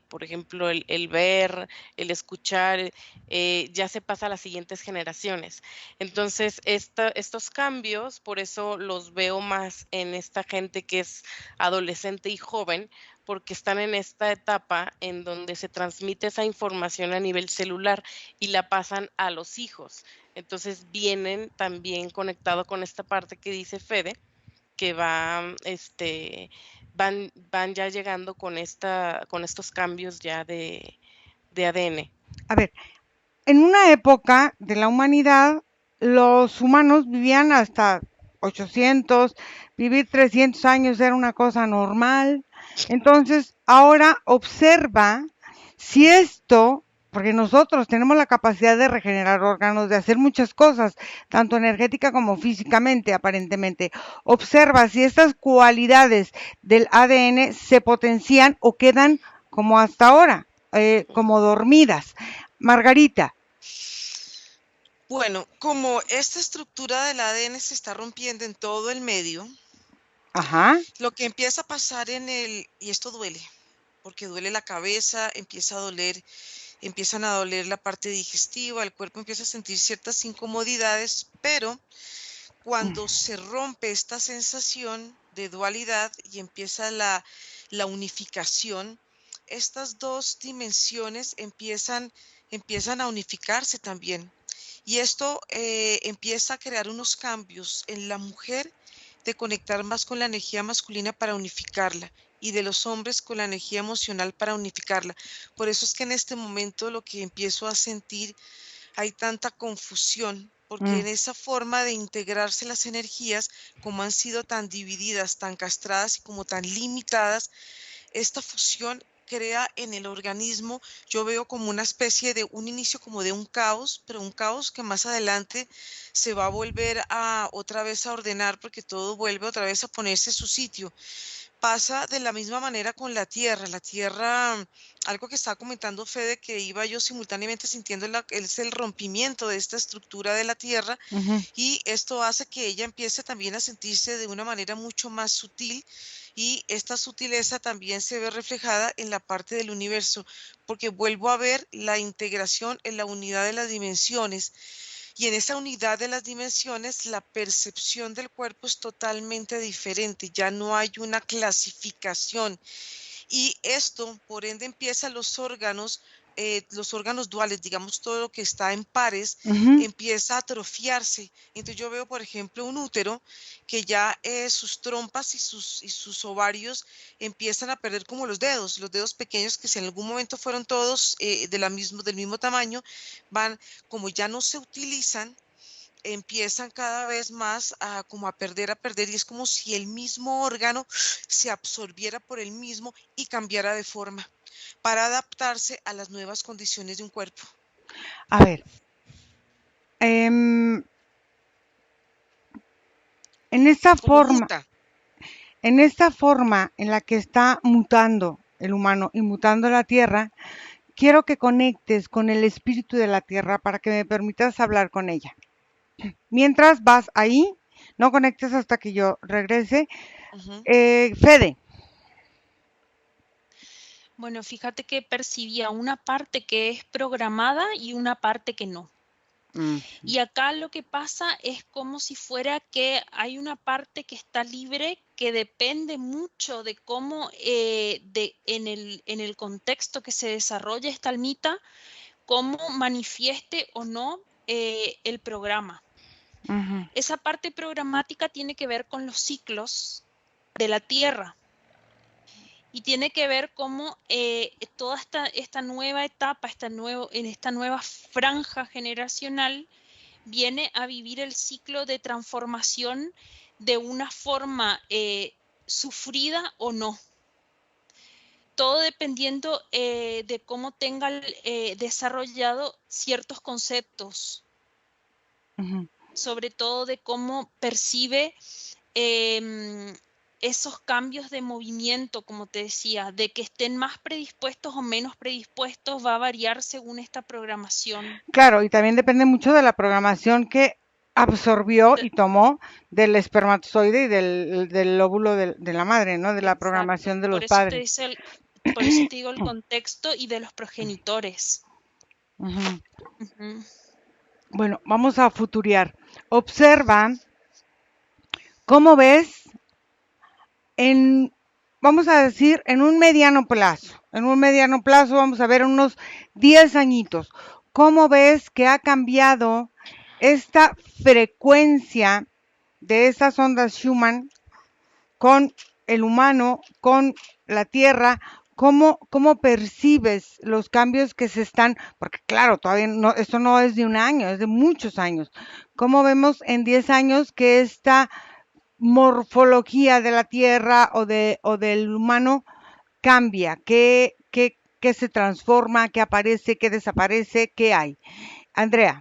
Speaker 3: por ejemplo, el ver, el escuchar, ya se pasa a las siguientes generaciones. Entonces, estos cambios, por eso los veo más en esta gente que es adolescente y joven, porque están en esta etapa en donde se transmite esa información a nivel celular y la pasan a los hijos. Entonces, vienen también conectado con esta parte que dice Fede, que van ya llegando con estos cambios ya de ADN.
Speaker 1: A ver, en una época de la humanidad, los humanos vivían hasta 1800, vivir 300 años era una cosa normal. Entonces, ahora observa si esto, porque nosotros tenemos la capacidad de regenerar órganos, de hacer muchas cosas, tanto energética como físicamente, aparentemente. Observa si estas cualidades del ADN se potencian o quedan como hasta ahora, como dormidas. Margarita.
Speaker 4: Bueno, como esta estructura del ADN se está rompiendo en todo el medio,
Speaker 1: Ajá.
Speaker 4: lo que empieza a pasar y esto duele, porque duele la cabeza, empiezan a doler la parte digestiva, el cuerpo empieza a sentir ciertas incomodidades, pero cuando se rompe esta sensación de dualidad y empieza la unificación, estas dos dimensiones empiezan a unificarse también. Y esto empieza a crear unos cambios en la mujer de conectar más con la energía masculina para unificarla y de los hombres con la energía emocional para unificarla. Por eso es que en este momento lo que empiezo a sentir, hay tanta confusión, porque en esa forma de integrarse las energías, como han sido tan divididas, tan castradas y como tan limitadas, esta fusión crea en el organismo, yo veo como una especie de un inicio como de un caos, pero un caos que más adelante se va a volver a otra vez a ordenar porque todo vuelve otra vez a ponerse a su sitio. Pasa de la misma manera con la tierra. La tierra, algo que estaba comentando Fede, que iba yo simultáneamente sintiendo es el rompimiento de esta estructura de la tierra, y esto hace que ella empiece también a sentirse de una manera mucho más sutil, y esta sutileza también se ve reflejada en la parte del universo, porque vuelvo a ver la integración en la unidad de las dimensiones. Y en esa unidad de las dimensiones, la percepción del cuerpo es totalmente diferente, ya no hay una clasificación. Y esto, por ende, empieza los órganos duales, digamos, todo lo que está en pares, empieza a atrofiarse. Entonces yo veo, por ejemplo, un útero que ya sus trompas y sus ovarios empiezan a perder como los dedos pequeños que si en algún momento fueron todos del mismo tamaño, van, como ya no se utilizan, empiezan cada vez más como a perder, y es como si el mismo órgano se absorbiera por el mismo y cambiara de forma para adaptarse a las nuevas condiciones de un cuerpo.
Speaker 1: A ver, en esta forma en la que está mutando el humano y mutando la tierra, quiero que conectes con el espíritu de la tierra para que me permitas hablar con ella. Mientras vas ahí, no conectes hasta que yo regrese. Fede.
Speaker 2: Bueno, fíjate que percibía una parte que es programada y una parte que no. Y acá lo que pasa es como si fuera que hay una parte que está libre, que depende mucho de cómo en el contexto que se desarrolla esta almita, cómo manifieste o no el programa. Esa parte programática tiene que ver con los ciclos de la Tierra. Y tiene que ver cómo toda esta nueva etapa, en esta nueva franja generacional, viene a vivir el ciclo de transformación de una forma sufrida o no. Todo dependiendo de cómo tenga desarrollado ciertos conceptos, sobre todo de cómo percibe esos cambios de movimiento, como te decía, de que estén más predispuestos o menos predispuestos, va a variar según esta programación.
Speaker 1: Claro, y también depende mucho de la programación que absorbió y tomó del espermatozoide y del óvulo de la madre, ¿no? De la programación de los padres.
Speaker 2: Por eso te digo el contexto y de los progenitores.
Speaker 1: Bueno, vamos a futuriar. Observa cómo ves vamos a decir, en un mediano plazo. En un mediano plazo vamos a ver unos 10 añitos. ¿Cómo ves que ha cambiado esta frecuencia de esas ondas Schumann con el humano, con la Tierra? ¿Cómo percibes los cambios que se están? Porque claro, todavía no, esto no es de un año, es de muchos años. ¿Cómo vemos en 10 años que esta morfología de la Tierra o del humano cambia? ¿Qué se transforma? ¿Qué aparece? ¿Qué desaparece? ¿Qué hay? Andrea.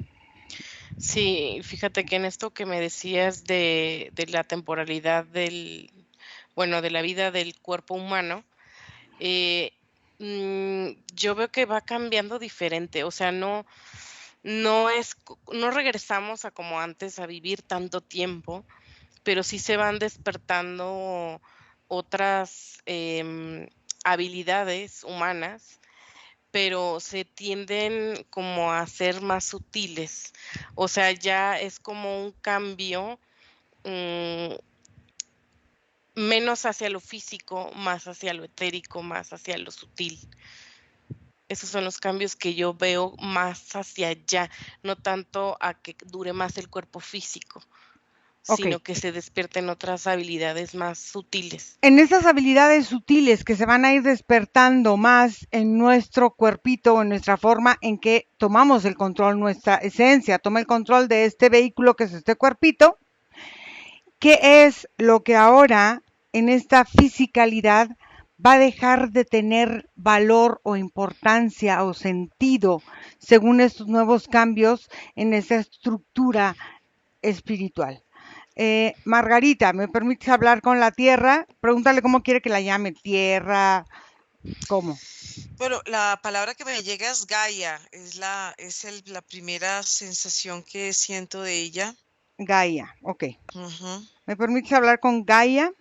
Speaker 3: Sí, fíjate que en esto que me decías de la temporalidad bueno, de la vida del cuerpo humano, eh, yo veo que va cambiando diferente, o sea, no regresamos a como antes a vivir tanto tiempo, pero sí se van despertando otras habilidades humanas, pero se tienden como a ser más sutiles. O sea, ya es como un cambio mm, menos hacia lo físico, más hacia lo etérico, más hacia lo sutil. Esos son los cambios que yo veo más hacia allá, no tanto a que dure más el cuerpo físico,
Speaker 1: Ok.
Speaker 3: sino que se despierten otras habilidades más sutiles.
Speaker 1: En esas habilidades sutiles que se van a ir despertando más en nuestro cuerpito, en nuestra forma en que tomamos el control, nuestra esencia toma el control de este vehículo que es este cuerpito, ¿qué es lo que ahora en esta fisicalidad va a dejar de tener valor o importancia o sentido según estos nuevos cambios en esa estructura espiritual? Margarita, ¿me permites hablar con la tierra? Pregúntale cómo quiere que la llame. Tierra, ¿cómo?
Speaker 4: Bueno, la palabra que me llega es Gaia, la primera sensación que siento de ella.
Speaker 1: Gaia, ok.
Speaker 4: Ujú,
Speaker 1: ¿Me permites hablar con Gaia?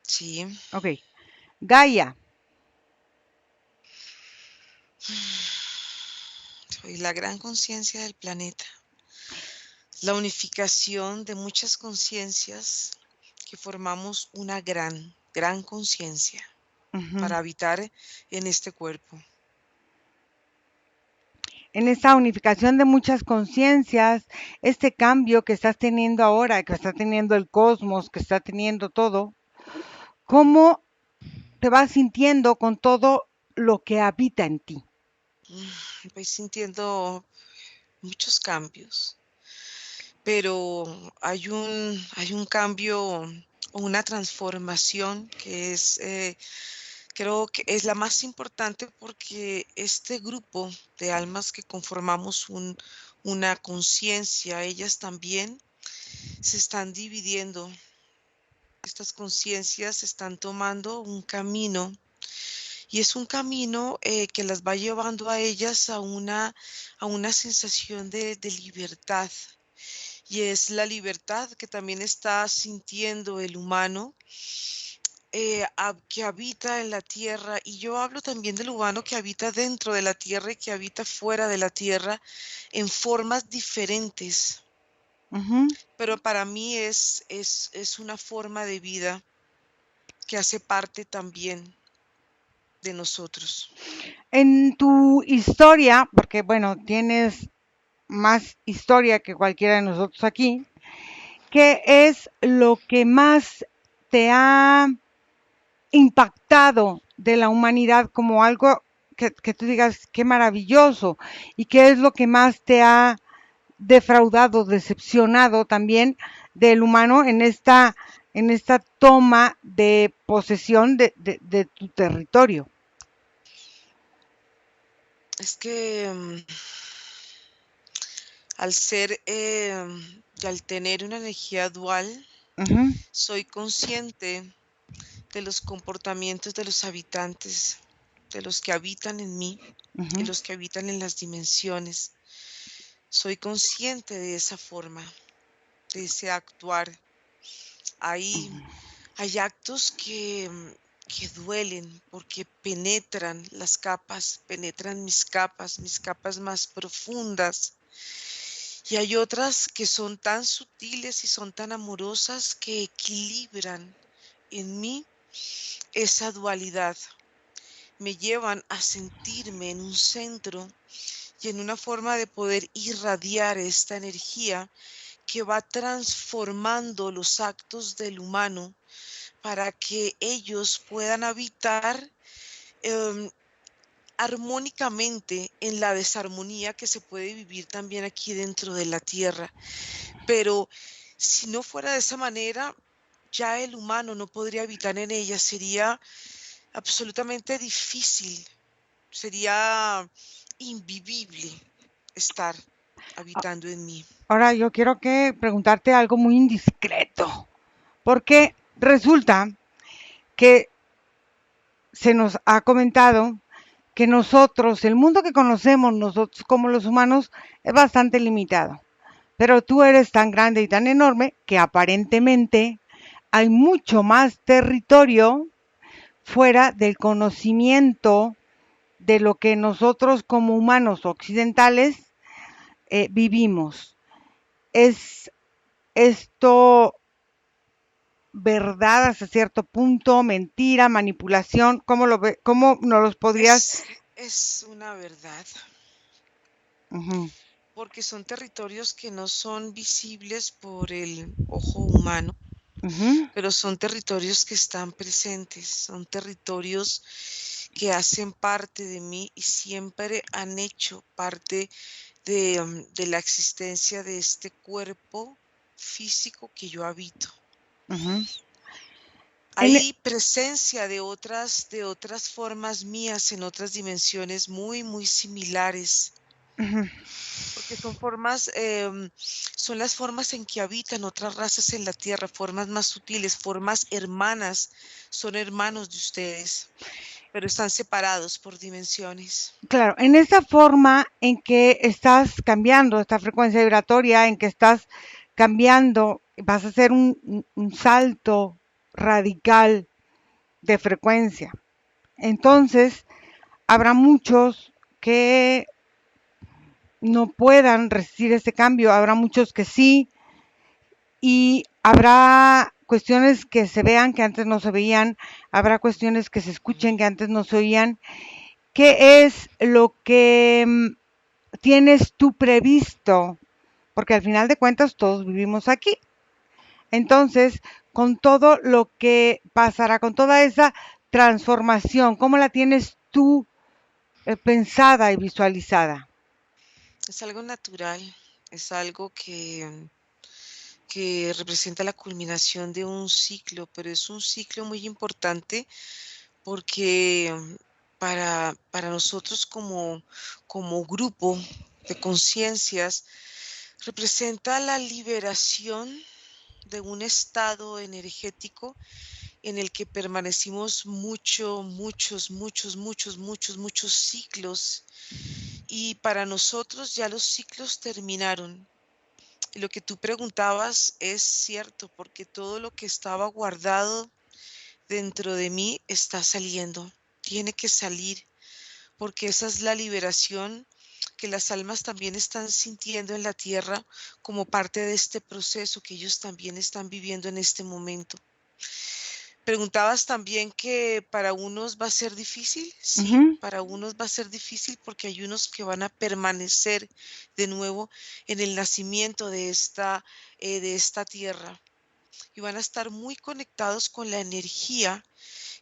Speaker 4: sí.
Speaker 1: Ok. Gaia,
Speaker 4: Soy la gran conciencia del planeta, la unificación de muchas conciencias que formamos una gran conciencia
Speaker 1: ujú.
Speaker 4: para habitar en este cuerpo.
Speaker 1: En esta unificación de muchas conciencias, este cambio que estás teniendo ahora, que está teniendo el cosmos, que está teniendo todo, ¿cómo te vas sintiendo con todo lo que habita en ti?
Speaker 4: Voy sintiendo muchos cambios, pero hay un cambio o una transformación que creo que es la más importante porque este grupo de almas que conformamos una conciencia, ellas también se están dividiendo. Estas conciencias están tomando un camino y es un camino que las va llevando a ellas a una sensación de libertad. Y es la libertad que también está sintiendo el humano que habita en la tierra. Y yo hablo también del humano que habita dentro de la tierra y que habita fuera de la tierra en formas diferentes.
Speaker 1: Ujú.
Speaker 4: Pero para mí es una forma de vida que hace parte también de nosotros.
Speaker 1: En tu historia, porque bueno, tienes más historia que cualquiera de nosotros aquí, ¿qué es lo que más te ha impactado de la humanidad como algo que tú digas, qué maravilloso? ¿Y qué es lo que más te ha defraudado, decepcionado también del humano en esta toma de posesión de tu territorio?
Speaker 4: Es que al ser y al tener una energía dual,
Speaker 1: Ujú,
Speaker 4: soy consciente de los comportamientos de los habitantes, de los que habitan en mí y
Speaker 1: ujú,
Speaker 4: los que habitan en las dimensiones. Soy consciente de esa forma, de ese actuar. Hay, hay actos que duelen porque penetran las capas, penetran mis capas más profundas. Y hay otras que son tan sutiles y son tan amorosas que equilibran en mí esa dualidad. Me llevan a sentirme en un centro y en una forma de poder irradiar esta energía que va transformando los actos del humano para que ellos puedan habitar em, armónicamente en la desarmonía que se puede vivir también aquí dentro de la tierra. Pero si no fuera de esa manera, ya el humano no podría habitar en ella, sería absolutamente difícil, sería invivible estar habitando en mí.
Speaker 1: Ahora yo quiero preguntarte algo muy indiscreto, porque resulta que se nos ha comentado que nosotros, el mundo que conocemos nosotros como los humanos, es bastante limitado. Pero tú eres tan grande y tan enorme que aparentemente hay mucho más territorio fuera del conocimiento de lo que nosotros como humanos occidentales vivimos. ¿Es esto verdad hasta cierto punto, mentira, manipulación? ¿Cómo cómo nos los podrías?
Speaker 4: Es una verdad,
Speaker 1: Ujú,
Speaker 4: porque son territorios que no son visibles por el ojo humano,
Speaker 1: ujú,
Speaker 4: pero son territorios que están presentes, son territorios que hacen parte de mí y siempre han hecho parte de la existencia de este cuerpo físico que yo habito.
Speaker 1: ujú.
Speaker 4: Hay presencia de otras formas mías en otras dimensiones muy similares,
Speaker 1: Ujú,
Speaker 4: porque son las formas en que habitan otras razas en la Tierra, formas más sutiles, formas hermanas, son hermanos de ustedes, pero están separados por dimensiones.
Speaker 1: claro, en esa forma en que estás cambiando esta frecuencia vibratoria, en que estás cambiando, vas a hacer un salto radical de frecuencia. Entonces, habrá muchos que no puedan resistir este cambio, habrá muchos que sí, y habrá cuestiones que se vean que antes no se veían, habrá cuestiones que se escuchen que antes no se oían. ¿Qué es lo que tienes tú previsto? Porque al final de cuentas todos vivimos aquí. Entonces, con todo lo que pasará, con toda esa transformación, ¿cómo la tienes tú pensada y visualizada?
Speaker 4: Es algo natural, es algo que representa la culminación de un ciclo, pero es un ciclo muy importante porque para nosotros como grupo de conciencias representa la liberación de un estado energético en el que permanecimos muchos ciclos y para nosotros ya los ciclos terminaron. Y lo que tú preguntabas es cierto, porque todo lo que estaba guardado dentro de mí está saliendo, tiene que salir, porque esa es la liberación que las almas también están sintiendo en la tierra como parte de este proceso que ellos también están viviendo en este momento. Preguntabas también que para unos va a ser difícil. Sí,
Speaker 1: Ujú.
Speaker 4: para unos va a ser difícil porque hay unos que van a permanecer de nuevo en el nacimiento de esta tierra y van a estar muy conectados con la energía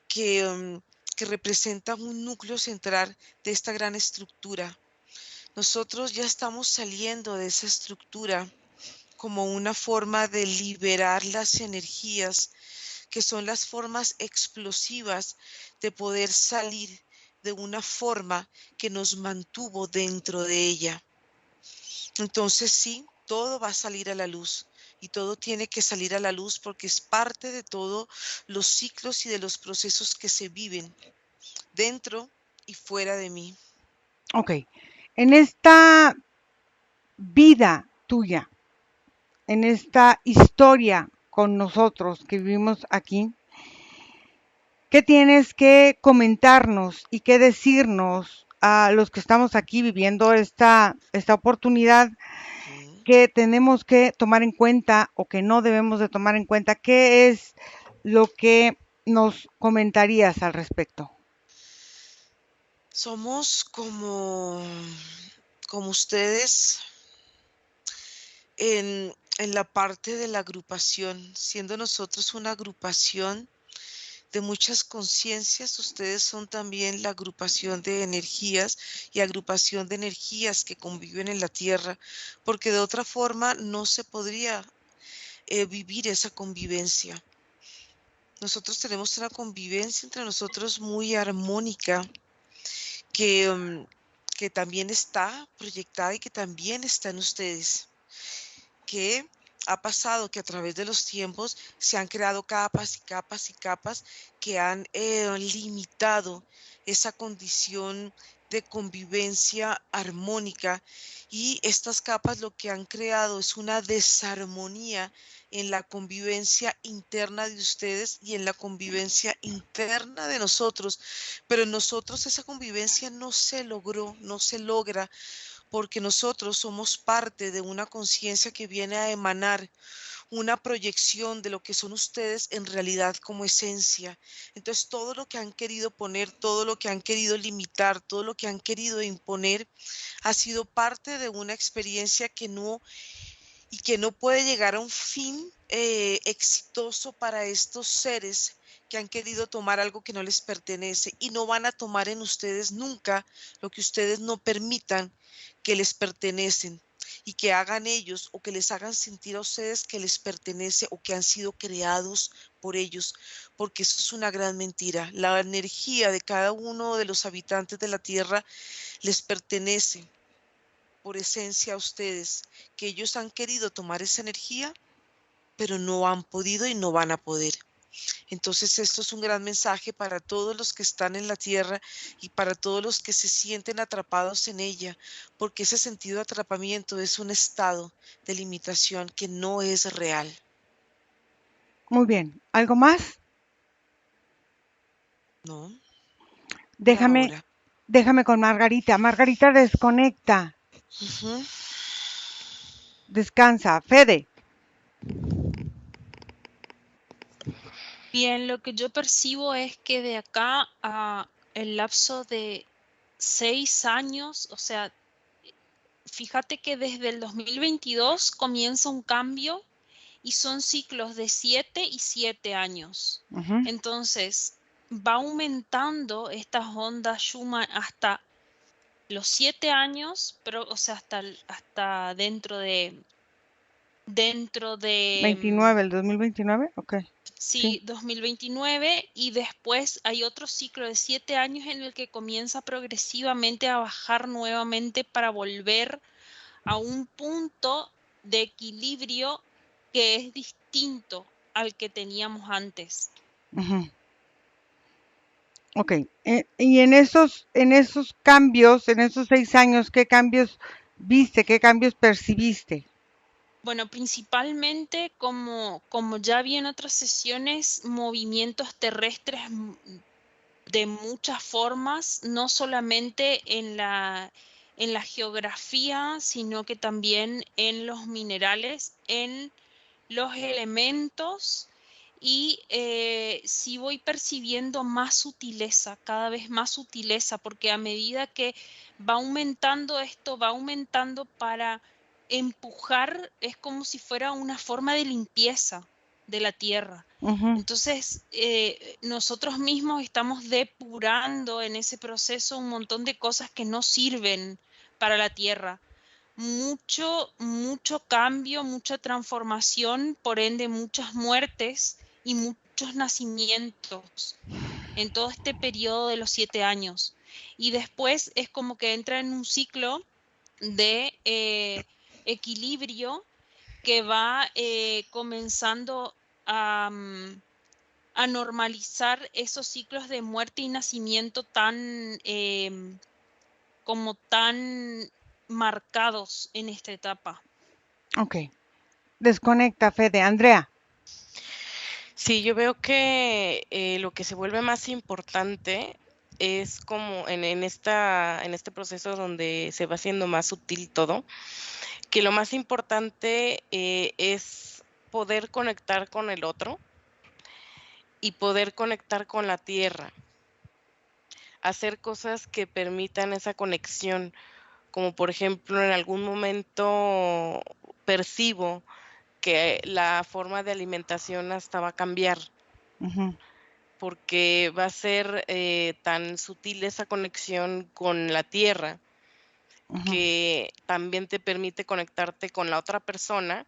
Speaker 4: que, que representa un núcleo central de esta gran estructura. Nosotros ya estamos saliendo de esa estructura como una forma de liberar las energías, que son las formas explosivas de poder salir de una forma que nos mantuvo dentro de ella. Entonces sí, todo va a salir a la luz y todo tiene que salir a la luz porque es parte de todos los ciclos y de los procesos que se viven dentro y fuera de mí.
Speaker 1: Ok, en esta vida tuya, en esta historia con nosotros que vivimos aquí, ¿qué tienes que comentarnos y qué decirnos a los que estamos aquí viviendo esta oportunidad
Speaker 4: Ujú.
Speaker 1: que tenemos que tomar en cuenta o que no debemos de tomar en cuenta? ¿Qué es lo que nos comentarías al respecto?
Speaker 4: Somos como ustedes en la parte de la agrupación, siendo nosotros una agrupación de muchas conciencias, ustedes son también la agrupación de energías y agrupación de energías que conviven en la Tierra, porque de otra forma no se podría vivir esa convivencia. nosotros tenemos una convivencia entre nosotros muy armónica que, que también está proyectada y que también está en ustedes. Que ha pasado que a través de los tiempos se han creado capas y capas y capas que han limitado esa condición de convivencia armónica, y estas capas lo que han creado es una desarmonía en la convivencia interna de ustedes y en la convivencia interna de nosotros. Pero en nosotros esa convivencia no se logró, no se logra, porque nosotros somos parte de una conciencia que viene a emanar una proyección de lo que son ustedes en realidad como esencia. Entonces, todo lo que han querido poner, todo lo que han querido limitar, todo lo que han querido imponer, ha sido parte de una experiencia que no puede llegar a un fin exitoso para estos seres que han querido tomar algo que no les pertenece, y no van a tomar en ustedes nunca lo que ustedes no permitan que les pertenecen, y que hagan ellos o que les hagan sentir a ustedes que les pertenece o que han sido creados por ellos, porque eso es una gran mentira. La energía de cada uno de los habitantes de la tierra les pertenece por esencia a ustedes, que ellos han querido tomar esa energía, pero no han podido y no van a poder. Entonces, esto es un gran mensaje para todos los que están en la tierra y para todos los que se sienten atrapados en ella, porque ese sentido de atrapamiento es un estado de limitación que no es real.
Speaker 1: Muy bien. ¿Algo más?
Speaker 4: No, por
Speaker 1: Déjame,
Speaker 4: ahora.
Speaker 1: déjame con Margarita. Margarita, desconecta.
Speaker 4: Ujú.
Speaker 1: Descansa. Fede.
Speaker 2: Bien, lo que yo percibo es que de acá a el lapso de 6 años, o sea, fíjate que desde el 2022 comienza un cambio y son ciclos de 7 y 7 años.
Speaker 1: Ujú.
Speaker 2: Entonces, va aumentando estas ondas Schumann hasta los 7 años, pero, o sea, hasta dentro de
Speaker 1: 29, el 2029. Ok.
Speaker 2: sí, 2029, y después hay otro ciclo de 7 años en el que comienza progresivamente a bajar nuevamente para volver a un punto de equilibrio que es distinto al que teníamos antes.
Speaker 1: Ujú. Ok. Y en esos cambios, en esos 6 años, ¿qué cambios viste? ¿Qué cambios percibiste?
Speaker 2: Bueno, principalmente, como ya vi en otras sesiones, movimientos terrestres de muchas formas, no solamente en la geografía, sino que también en los minerales, en los elementos, y sí voy percibiendo más sutileza, cada vez más sutileza, porque a medida que va aumentando esto, va aumentando para empujar, es como si fuera una forma de limpieza de la tierra.
Speaker 1: Ujú.
Speaker 2: Entonces, nosotros mismos estamos depurando en ese proceso un montón de cosas que no sirven para la tierra. Mucho cambio, mucha transformación, por ende muchas muertes y muchos nacimientos en todo este periodo de los 7 años. Y después es como que entra en un ciclo de equilibrio que va comenzando a, a normalizar esos ciclos de muerte y nacimiento tan como tan marcados en esta etapa.
Speaker 1: Ok. Desconecta, Fede. Andrea.
Speaker 3: Sí, yo veo que lo que se vuelve más importante es como en este proceso donde se va haciendo más sutil todo, que lo más importante es poder conectar con el otro y poder conectar con la tierra, hacer cosas que permitan esa conexión, como por ejemplo en algún momento percibo que la forma de alimentación hasta va a cambiar,
Speaker 1: Ujú.
Speaker 3: porque va a ser tan sutil esa conexión con la tierra
Speaker 1: Ujú.
Speaker 3: que también te permite conectarte con la otra persona,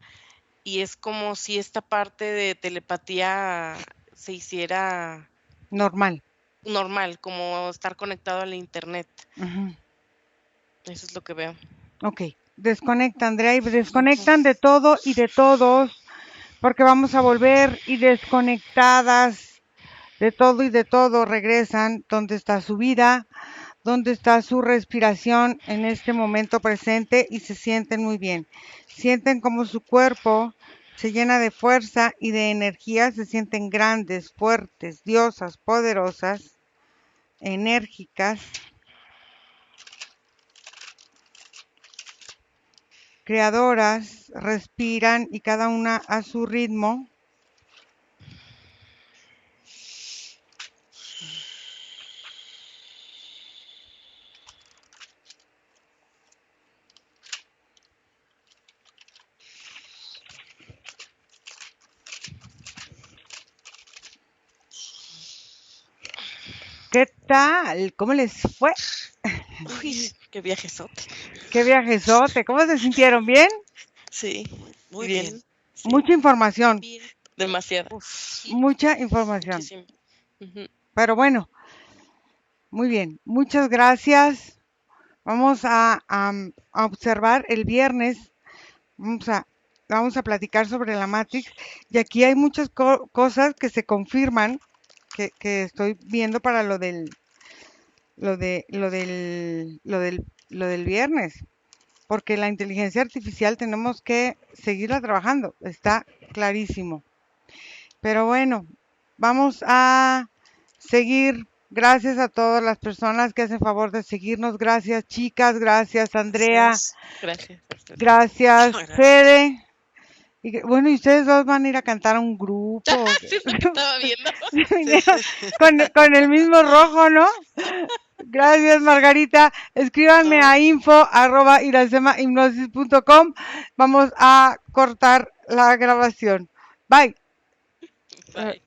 Speaker 3: y es como si esta parte de telepatía se hiciera
Speaker 1: Normal.
Speaker 3: normal, como estar conectado al internet.
Speaker 1: Ujú.
Speaker 3: Eso es lo que veo.
Speaker 1: Ok, desconecta, Andrea, y desconectan de todo y de todos, porque vamos a volver y desconectadas de todo y de todo regresan. ¿Dónde está su vida? ¿Dónde está su respiración en este momento presente? Y se sienten muy bien. Sienten como su cuerpo se llena de fuerza y de energía, se sienten grandes, fuertes, diosas, poderosas, enérgicas, creadoras, respiran y cada una a su ritmo. ¿Qué tal? ¿Cómo les fue?
Speaker 5: Uy, qué viajesote.
Speaker 1: ¿Qué viajesote? ¿Cómo se sintieron? ¿Bien?
Speaker 5: Sí,
Speaker 4: Muy
Speaker 5: bien.
Speaker 4: bien.
Speaker 5: Sí,
Speaker 1: Mucha información,
Speaker 2: Bien.
Speaker 5: demasiada.
Speaker 1: mucha información.
Speaker 5: Muchísimo. Ujú.
Speaker 1: Pero bueno, muy bien. Muchas gracias. Vamos a observar el viernes. Vamos a platicar sobre la Matrix. Y aquí hay muchas cosas que se confirman que estoy viendo para lo del viernes. Porque la inteligencia artificial tenemos que seguirla trabajando. Está clarísimo. Pero bueno, vamos a seguir. Gracias a todas las personas que hacen favor de seguirnos. Gracias, chicas. Gracias, Andrea.
Speaker 4: Gracias.
Speaker 5: Gracias.
Speaker 1: Gracias,
Speaker 4: Gracias.
Speaker 1: Fede. Bueno, y ustedes dos van a ir a cantar a un grupo.
Speaker 5: Sí, es lo que estaba viendo.
Speaker 1: Vinieron con el mismo rojo, ¿no? Gracias, Margarita. Escríbanme a info@iracemahipnosis.com. Vamos a cortar la grabación. Bye.
Speaker 5: Bye.